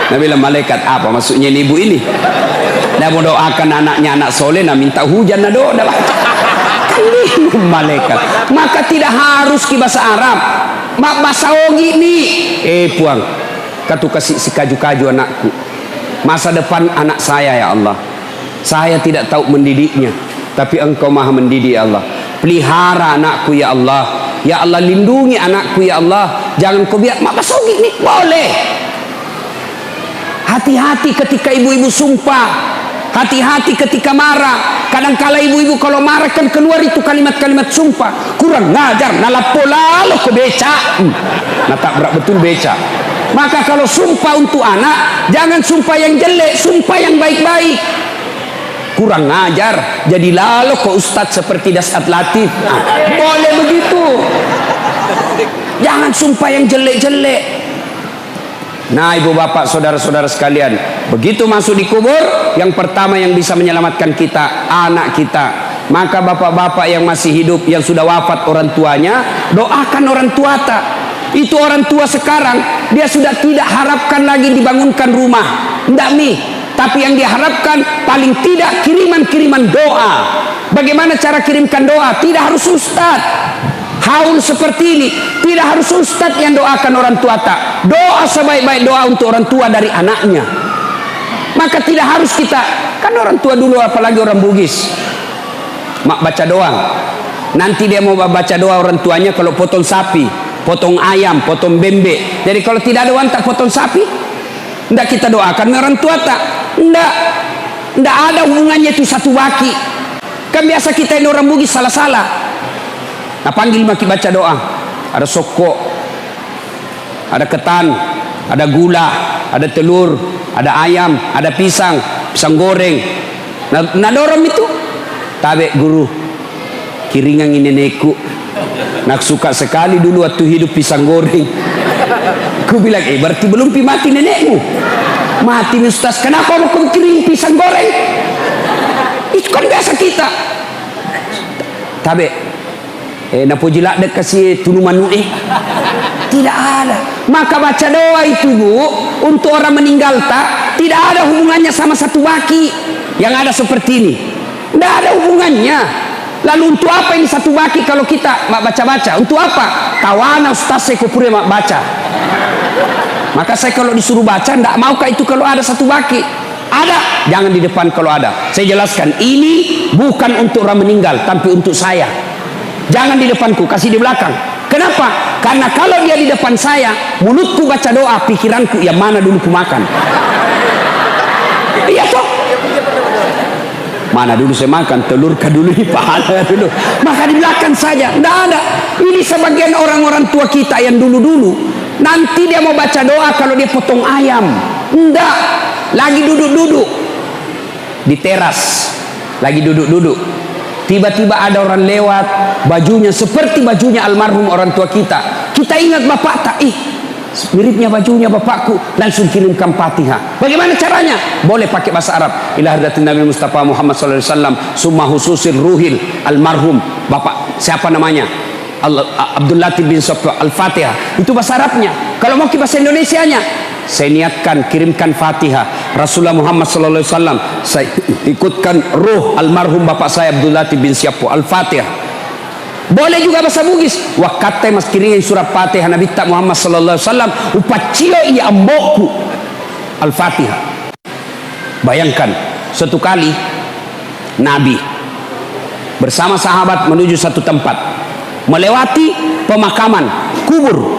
Nah bilang malaikat apa maksudnya ini ibu ini? Nah mau doakan anaknya anak soleh, nah minta hujan, nah doa, kan bingung malaikat. Maka tidak harus ke bahasa Arab, bahasa Ogi nih. Puang, katu kasih si kaju-kaju anakku. Masa depan anak saya ya Allah. Saya tidak tahu mendidiknya, tapi Engkau maha mendidik ya Allah. Pelihara anakku ya Allah. Ya Allah, lindungi anakku ya Allah. Jangan kau biar mak basogi nih. Boleh. Hati-hati ketika ibu-ibu sumpah. Hati-hati ketika marah. Kadang-kala ibu-ibu kalau marah kan keluar itu kalimat-kalimat sumpah. Kurang ngajar, nalapola lo ke beca. Nah, tak berat betul beca. Maka kalau sumpah untuk anak, jangan sumpah yang jelek, sumpah yang baik-baik. Kurang ngajar, jadi lalu kok ustadz seperti Dasat Latif. Boleh begitu. Jangan sumpah yang jelek-jelek. Nah, ibu bapak, saudara-saudara sekalian, begitu masuk di kubur, yang pertama yang bisa menyelamatkan kita, anak kita. Maka bapak-bapak yang masih hidup, yang sudah wafat orang tuanya, doakan orang tua tak. Itu orang tua sekarang, dia sudah tidak harapkan lagi dibangunkan rumah. Tidak nih. Tapi yang diharapkan paling tidak kiriman-kiriman doa. Bagaimana cara kirimkan doa? Tidak harus ustaz. Haul seperti ini. Tidak harus ustaz yang doakan orang tua tak. Doa sebaik-baik doa untuk orang tua dari anaknya. Maka tidak harus kita. Kan orang tua dulu apalagi orang Bugis. Mak baca doa. Nanti dia mau baca doa orang tuanya kalau potong sapi, potong ayam, potong bebek. Jadi kalau tidak ada uang tak potong sapi. Tidak kita doakan orang tua tak. Tidak ada hubungannya itu satu waki. Kan biasa kita ini orang Bugis salah-salah. Nah, panggil maki baca doa. Ada sokok, ada ketan, ada gula, ada telur, ada ayam, ada pisang goreng. Nah dorong itu. Tabe guru, kiringan ini neku. Nak suka sekali dulu waktu hidup pisang goreng. Ku bilang, berarti belum mati nenekmu. Mati ustaz, kenapa mau kirim pisang goreng? Itu kan biasa kita. Tabe, napo jilak dek kasih tuluman nuih. Tidak ada. Maka baca doa itu bu, untuk orang meninggal tak, tidak ada hubungannya sama satu waki. Yang ada seperti ini. Tidak ada hubungannya. Lalu untuk apa ini satu waki kalau kita mak baca-baca? Untuk apa? Kawana ustaz saya kupure mak baca. Maka saya kalau disuruh baca, tidak maukah itu kalau ada satu waki? Ada, jangan di depan kalau ada. Saya jelaskan, ini bukan untuk orang meninggal, tapi untuk saya. Jangan di depanku, kasih di belakang. Kenapa? Karena kalau dia di depan saya, mulutku baca doa, pikiranku yang mana dulu ku makan. Iya toh? Mana dulu saya makan, telur kah dulu, pahala dulu. Maka di belakang saja, tidak ada. Ini sebagian orang-orang tua kita yang dulu-dulu. Nanti dia mau baca doa kalau dia potong ayam. Enggak. Lagi duduk-duduk di teras. Lagi duduk-duduk. Tiba-tiba ada orang lewat, bajunya seperti bajunya almarhum orang tua kita. Kita ingat bapak tak? Miripnya bajunya bapakku. Langsung kirimkan Fatihah. Bagaimana caranya? Boleh pakai bahasa Arab. Ila hadratin Nabi Mustafa Muhammad sallallahu alaihi wasallam, summa hususir ruhil almarhum. Bapak siapa namanya? Abdul Latif bin Sofwa, Al-Fatihah. Itu bahasa Arabnya. Kalau mau ke bahasa Indonesianya, saya niatkan kirimkan Fatihah Rasulullah Muhammad sallallahu alaihi wasallam. Saya ikutkan ruh almarhum bapak saya Abdul Latif bin Sofwa, Al-Fatihah. Boleh juga bahasa Bugis. Wakate mas kiringin surat Fatihah Nabi tak Muhammad sallallahu alaihi wasallam upacio iya amboku. Al-Fatihah. Bayangkan, suatu kali Nabi bersama sahabat menuju satu tempat, melewati pemakaman kubur.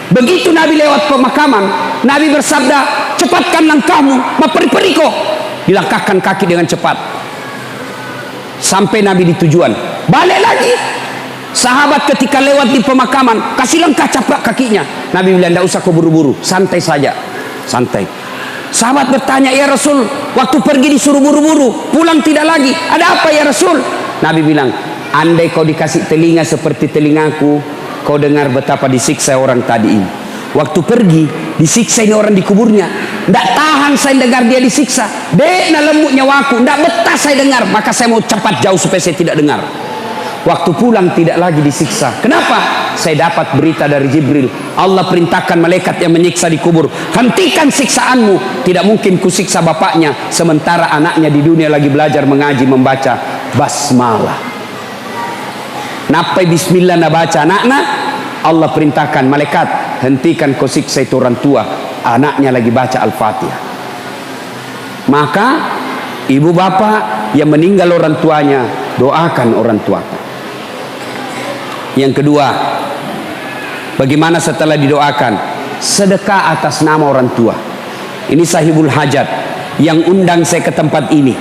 Begitu Nabi lewat pemakaman, Nabi bersabda, cepatkan langkahmu, maperi-periko. Dilangkahkan kaki dengan cepat sampai Nabi di tujuan. Balik lagi. Sahabat ketika lewat di pemakaman, kasih langkah caplak kakinya. Nabi bilang, tidak usah kau buru-buru, santai saja, santai. Sahabat bertanya, ya Rasul, waktu pergi disuruh buru-buru, pulang tidak lagi, ada apa ya Rasul? Nabi bilang, andai kau dikasih telinga seperti telingaku, kau dengar betapa disiksa orang tadi ini. Waktu pergi, disiksa ini orang di kuburnya. Tidak tahan saya dengar dia disiksa. Dek na lembut nyawaku, tidak betah saya dengar. Maka saya mau cepat jauh supaya saya tidak dengar. Waktu pulang tidak lagi disiksa. Kenapa? Saya dapat berita dari Jibril. Allah perintahkan malaikat yang menyiksa di kubur, hentikan siksaanmu. Tidak mungkin kusiksa bapaknya sementara anaknya di dunia lagi belajar mengaji membaca basmalah. Napai bismillah na baca anak-anak, Allah perintahkan malaikat, hentikan kau siksa itu orang tua. anaknya lagi baca Al-Fatihah. Maka ibu bapak yang meninggal orang tuanya, doakan orang tua. Yang kedua, bagaimana setelah didoakan? Sedekah atas nama orang tua. Ini sahibul hajat yang undang saya ke tempat ini.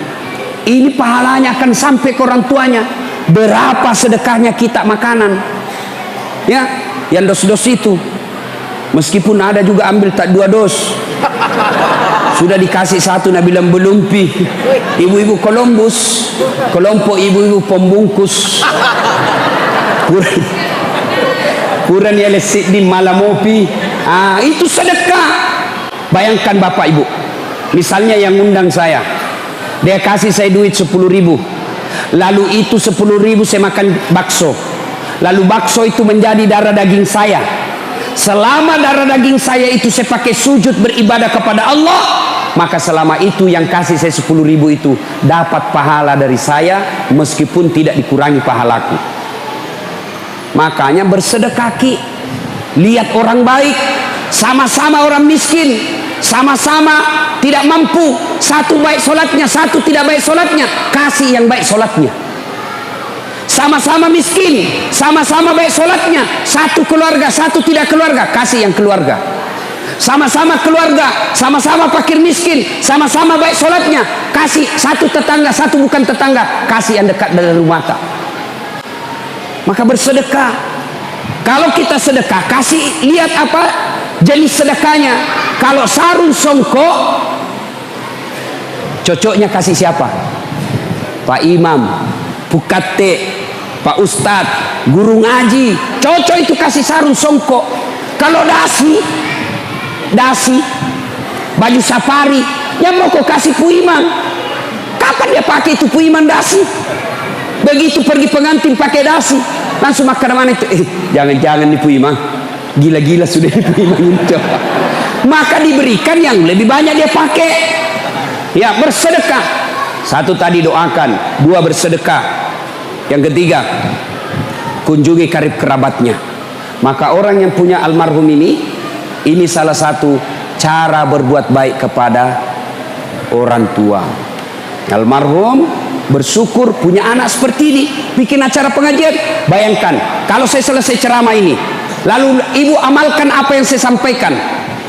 Ini pahalanya akan sampai ke orang tuanya. Berapa sedekahnya kita makanan, ya, yang dos-dos itu, meskipun ada juga ambil tak 2 dos, sudah dikasih 1 Nabi bilang belum pi. Ibu-ibu Columbus, kelompok ibu-ibu pembungkus, kurang ya lesik di malamopi. Itu sedekah. Bayangkan bapak ibu, misalnya yang undang saya, dia kasih saya duit 10.000. Lalu itu 10.000 saya makan bakso. Lalu bakso itu menjadi darah daging saya. Selama darah daging saya itu saya pakai sujud beribadah kepada Allah, maka selama itu yang kasih saya 10.000 itu dapat pahala dari saya, meskipun tidak dikurangi pahalaku. Makanya bersedekah ki. Lihat orang baik, sama-sama orang miskin, sama-sama tidak mampu, satu baik solatnya, satu tidak baik solatnya, kasih yang baik solatnya. Sama-sama miskin, sama-sama baik solatnya, satu keluarga, satu tidak keluarga, kasih yang keluarga. Sama-sama keluarga, sama-sama fakir miskin, sama-sama baik solatnya, kasih satu tetangga, satu bukan tetangga, kasih yang dekat dari rumah tak. Maka bersedekah. Kalau kita sedekah, kasih lihat apa jenis sedekahnya. Kalau sarung songkok, cocoknya kasih siapa? Pak Imam, Pukate, Pak Ustadz, guru ngaji, cocok itu kasih sarung songkok. Kalau dasi, baju safari, yang mau kau kasih Puimang, kapan dia pakai itu Puimang dasi? Begitu pergi pengantin pakai dasi, langsung makan mana itu? Jangan-jangan di Puimang, gila-gila sudah di Puimang itu. Maka diberikan yang lebih banyak dia pakai. Ya, bersedekah. 1 tadi doakan, 2 bersedekah. Yang ketiga, kunjungi karib kerabatnya. Maka orang yang punya almarhum ini salah satu cara berbuat baik kepada orang tua. Almarhum bersyukur punya anak seperti ini, bikin acara pengajian. Bayangkan kalau saya selesai ceramah ini, lalu ibu amalkan apa yang saya sampaikan.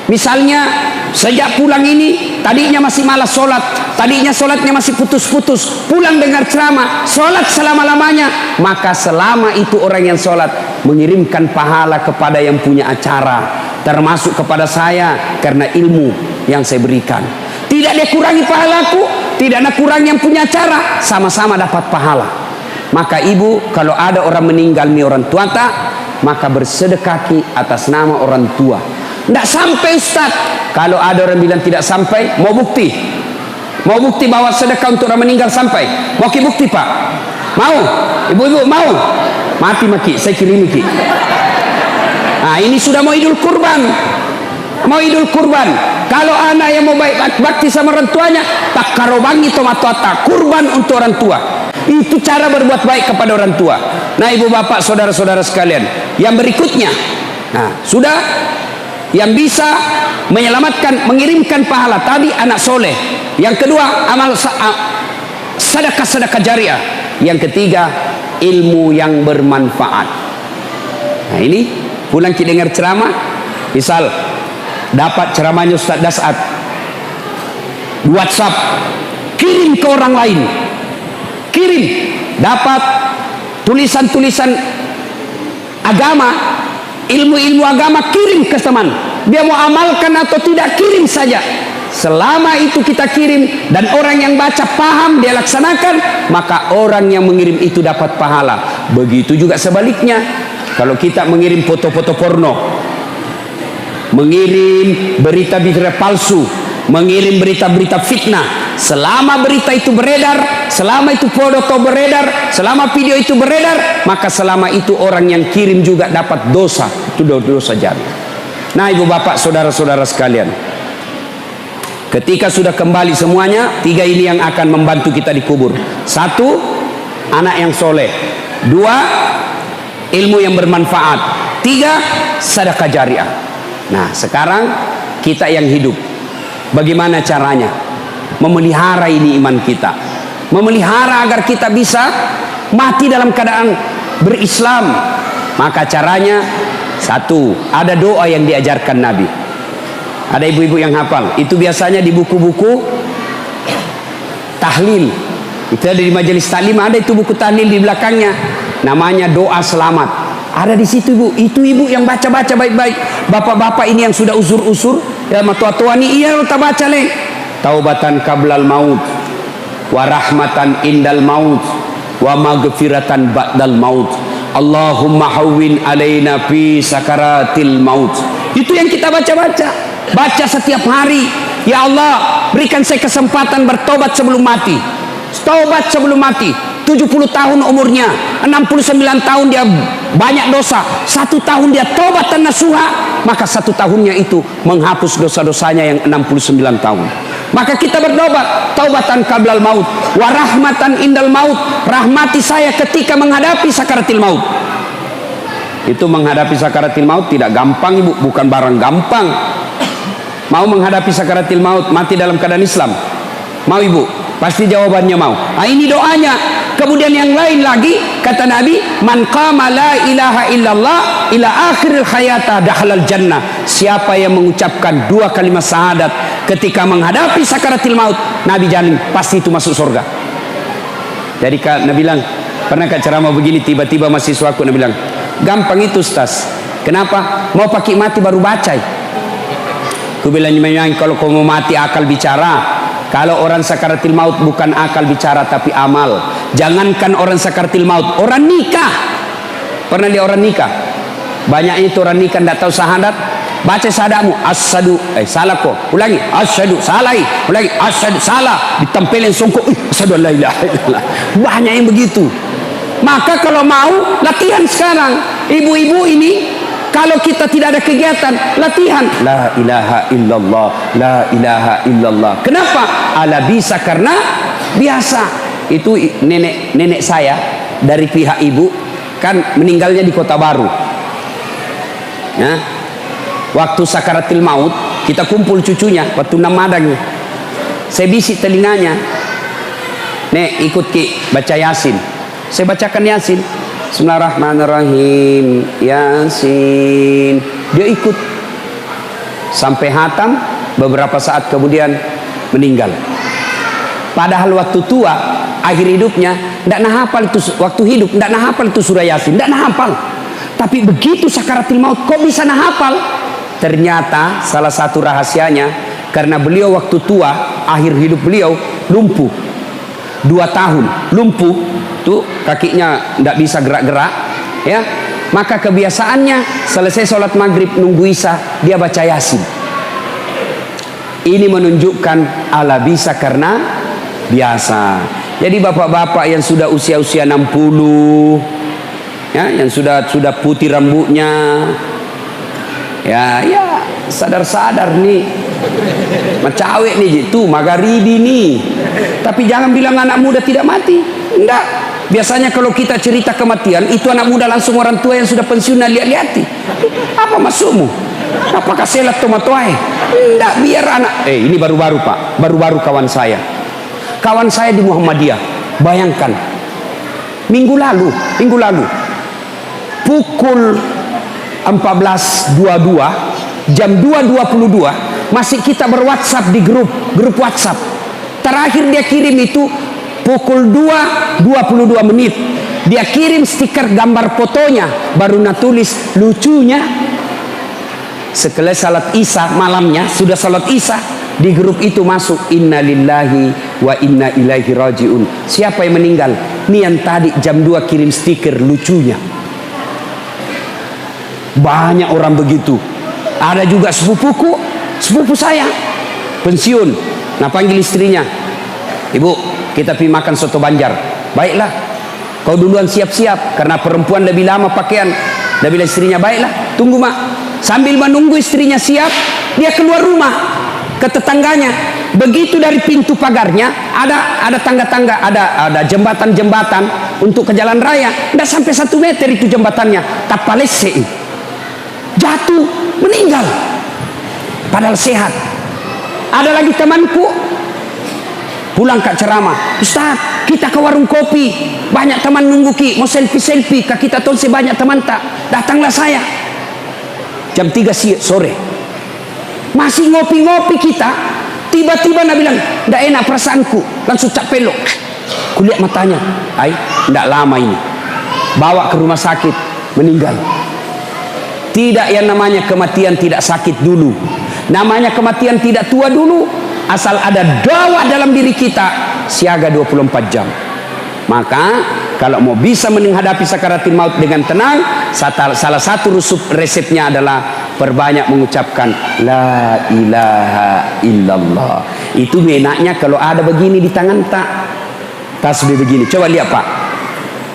Misalnya sejak pulang ini, tadinya masih malas sholat, tadinya sholatnya masih putus-putus, pulang dengar ceramah, sholat selama-lamanya, maka selama itu orang yang sholat mengirimkan pahala kepada yang punya acara, termasuk kepada saya, karena ilmu yang saya berikan. Tidak dia kurangi pahalaku, tidak ada kurang yang punya acara, sama-sama dapat pahala. Maka ibu, kalau ada orang meninggal mi orang tua tak, maka bersedekah atas nama orang tua. Tidak sampai Ustaz. Kalau ada orang bilang tidak sampai, mau bukti? Mau bukti bahwa sedekah untuk orang meninggal sampai? Mau ki bukti pak? Mau? Ibu-ibu mau? Mati maki, saya kirimi ki. Nah ini sudah mau idul kurban. Mau idul kurban. Kalau anak yang mau baik bakti sama orang tuanya, tak karobangi tomatota, kurban untuk orang tua. Itu cara berbuat baik kepada orang tua. Nah ibu bapak saudara-saudara sekalian, yang berikutnya, nah sudah, yang bisa menyelamatkan, mengirimkan pahala tadi anak soleh. Yang kedua amal sedekah jariah. Yang ketiga ilmu yang bermanfaat. Nah ini pulang kita dengar ceramah, misal dapat ceramahnya Ustaz Dasat, WhatsApp, kirim ke orang lain, kirim, dapat tulisan-tulisan agama, ilmu-ilmu agama, kirim ke teman. Dia mau amalkan atau tidak, kirim saja. Selama itu kita kirim dan orang yang baca paham, dia laksanakan, maka orang yang mengirim itu dapat pahala. Begitu juga sebaliknya, kalau kita mengirim foto-foto porno, mengirim berita-berita palsu, mengirim berita-berita fitnah, selama berita itu beredar, selama itu foto beredar, selama video itu beredar, maka selama itu orang yang kirim juga dapat dosa. Itu dosa jariah. Nah ibu bapak saudara-saudara sekalian, ketika sudah kembali semuanya, 3 ini yang akan membantu kita dikubur. 1, anak yang soleh. 2, ilmu yang bermanfaat. 3, sedekah jariah. Nah sekarang kita yang hidup. Bagaimana caranya? Memelihara ini iman kita. Memelihara agar kita bisa mati dalam keadaan berislam. Maka caranya satu, ada doa yang diajarkan Nabi. Ada ibu-ibu yang hafal. Itu biasanya di buku-buku tahlil. Itu ada di majelis taklim, ada itu buku tahlil di belakangnya. Namanya doa selamat. Ada di situ ibu. Itu ibu yang baca-baca baik-baik. Bapak-bapak ini yang sudah usur-usur, ya tua-tua ini iya kita baca leh. Taubatan qablal maut, wa rahmatan indal maut, wa maghfiratan ba'dal maut. Allahumma hawwin alaina fi sakaratil maut. Itu yang kita baca-baca. Baca setiap hari. Ya Allah, berikan saya kesempatan bertobat sebelum mati. Taubat sebelum mati. 70 tahun umurnya, 69 tahun dia banyak dosa, 1 tahun dia taubat dan nasuha, maka 1 tahunnya itu menghapus dosa-dosanya yang 69 tahun. Maka kita bertobat, taubatan qablal maut, wa rahmatan indal maut. Rahmati saya ketika menghadapi sakaratil maut. Itu menghadapi sakaratil maut tidak gampang ibu, bukan barang gampang. Mau menghadapi sakaratil maut, mati dalam keadaan Islam? Mau ibu? Pasti jawabannya mau. Nah, ini doanya. Kemudian yang lain lagi, kata Nabi, man qama la ilaha illallah ila akhiril hayata dakhalal jannah. Siapa yang mengucapkan 2 kalimat syahadat ketika menghadapi sakaratil maut, Nabi jamin pasti itu masuk surga. Jadi Nabi bilang, pernah Kak ceramah begini, tiba-tiba mahasiswaku Nabi bilang, gampang itu Ustaz. Kenapa? Mau pakai mati baru baca. Aku bilang, memang kalau kau mau mati akal bicara. Kalau orang sakaratil maut bukan akal bicara tapi amal. Jangankan orang sakaratil maut, orang nikah. Pernah lihat orang nikah? Banyaknya itu orang nikah tidak tahu syahadat. Baca syahadatmu, asyhadu, salah kok. Ulangi, asyhadu, salah. Ulangi, asyhadu, salah. Ditempelin songkok, asyhadu la ilaha illallah. Banyak yang begitu. Maka kalau mau latihan sekarang. Ibu-ibu ini, kalau kita tidak ada kegiatan, latihan la ilaha illallah, la ilaha illallah. Kenapa? Ala bisa karena biasa. Itu nenek saya dari pihak ibu kan meninggalnya di Kota Baru. Ya. Waktu sakaratil maut kita kumpul cucunya waktu namadang. Saya bisik telinganya. Nek ikut Ki baca Yasin. Saya bacakan Yasin. Bismillahirrahmanirrahim. Yasin. Dia ikut sampai hatam. Beberapa saat kemudian meninggal. Padahal waktu tua, akhir hidupnya tidak hafal itu. Waktu hidup tidak hafal itu surah Yasin, tidak hafal. Tapi begitu sakaratil maut kok bisa hafal? Ternyata salah satu rahasianya karena beliau waktu tua, akhir hidup beliau lumpuh 2 tahun, lumpuh. Tuh kakinya tidak bisa gerak-gerak, ya. Maka kebiasaannya selesai sholat maghrib nunggu isya dia baca Yasin. Ini menunjukkan ala bisa karena biasa. Jadi bapak-bapak yang sudah usia-usia 60, ya, yang sudah putih rambutnya, ya sadar-sadar nih, macawek nih, itu magharibi nih. Tapi jangan bilang anak muda tidak mati, enggak. Biasanya kalau kita cerita kematian, itu anak muda langsung orang tua yang sudah pensiun lihat-lihati. Apa maksudmu? Apakah selat tomatoai? Enggak, biar anak. Ini baru-baru Pak, baru-baru kawan saya. Kawan saya di Muhammadiyah. Bayangkan, minggu lalu, pukul 14.22, jam 2.22, masih kita berWhatsApp di grup WhatsApp. Terakhir dia kirim itu pukul 2.22 menit. Dia kirim stiker gambar fotonya, baru tulis lucunya. Setelah salat isya malamnya, sudah salat isya, di grup itu masuk innalillahi wa inna ilaihi rajiun. Siapa yang meninggal? Ini yang tadi jam 2 kirim stiker lucunya. Banyak orang begitu. Ada juga sepupu saya pensiun. Nah, panggil istrinya, ibu, kita pergi makan soto Banjar. Baiklah, kau duluan siap-siap karena perempuan lebih lama pakaian. Dia bilang istrinya, baiklah, tunggu mak. Sambil menunggu istrinya siap, dia keluar rumah ke tetangganya. Begitu dari pintu pagarnya ada tangga-tangga, ada jembatan-jembatan untuk ke jalan raya. Tidak sampai 1 meter itu jembatannya. Tapalese jatuh, meninggal. padahal sehat. Ada lagi temanku pulang ke ceramah, Ustaz, kita ke warung kopi, banyak teman nunggu ki, mau selfie ke kita tonse banyak teman tak, datanglah saya. Jam 3 sore masih ngopi-ngopi kita, tiba-tiba Nabi bilang, ndak enak perasaanku, langsung cak pelok. Kulihat matanya, ay, ndak lama ini, bawa ke rumah sakit, meninggal. Tidak yang namanya kematian tidak sakit dulu, namanya kematian tidak tua dulu. Asal ada dakwah dalam diri kita, siaga 24 jam. Maka kalau mau bisa menghadapi sakaratul maut dengan tenang, salah satu resepnya adalah perbanyak mengucapkan la ilaha illallah. Itu enaknya kalau ada begini di tangan tak, tasbih begini. Coba lihat Pak,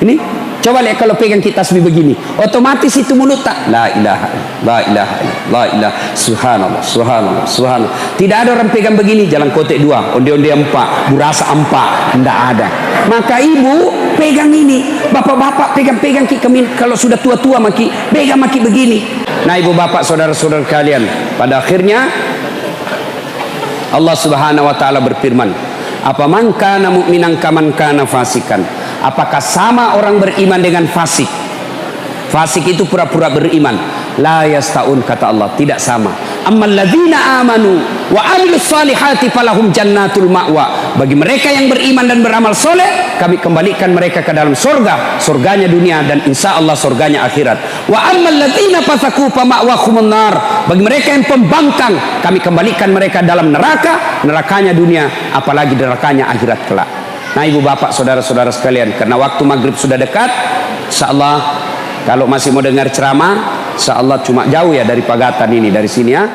ini coba lihat kalau pegang kita tasbih begini, otomatis itu mulut tak la ilaha, la ilaha, la ilaha, subhanallah, subhanallah, subhanallah. Tidak ada orang pegang begini, jalan kotek 2, onde-onde 4, burasa 4, tidak ada. Maka ibu pegang ini, bapak-bapak pegang-pegang kalau sudah tua-tua maki, pegang maki begini. Nah ibu bapak saudara-saudara kalian, pada akhirnya Allah Subhanahu wa taala berfirman, apa man kana mu'minan kaman kana fasikan. Apakah sama orang beriman dengan fasik? Fasik itu pura-pura beriman. La yastaun, kata Allah, tidak sama. Ammal ladzina amanu wa amilus salihati falahum jannatul ma'wa. Bagi mereka yang beriman dan beramal soleh, kami kembalikan mereka ke dalam surga, surganya dunia dan insya Allah surganya akhirat. Wa ammal ladzina fasaku fa ma'wahumun nar. Bagi mereka yang pembangkang, kami kembalikan mereka dalam neraka, nerakanya dunia, apalagi nerakanya akhirat kelak. Nah ibu bapak saudara-saudara sekalian, karena waktu maghrib sudah dekat, insyaallah kalau masih mau dengar ceramah, insyaallah cuma jauh ya dari Pagatan ini, dari sini ya.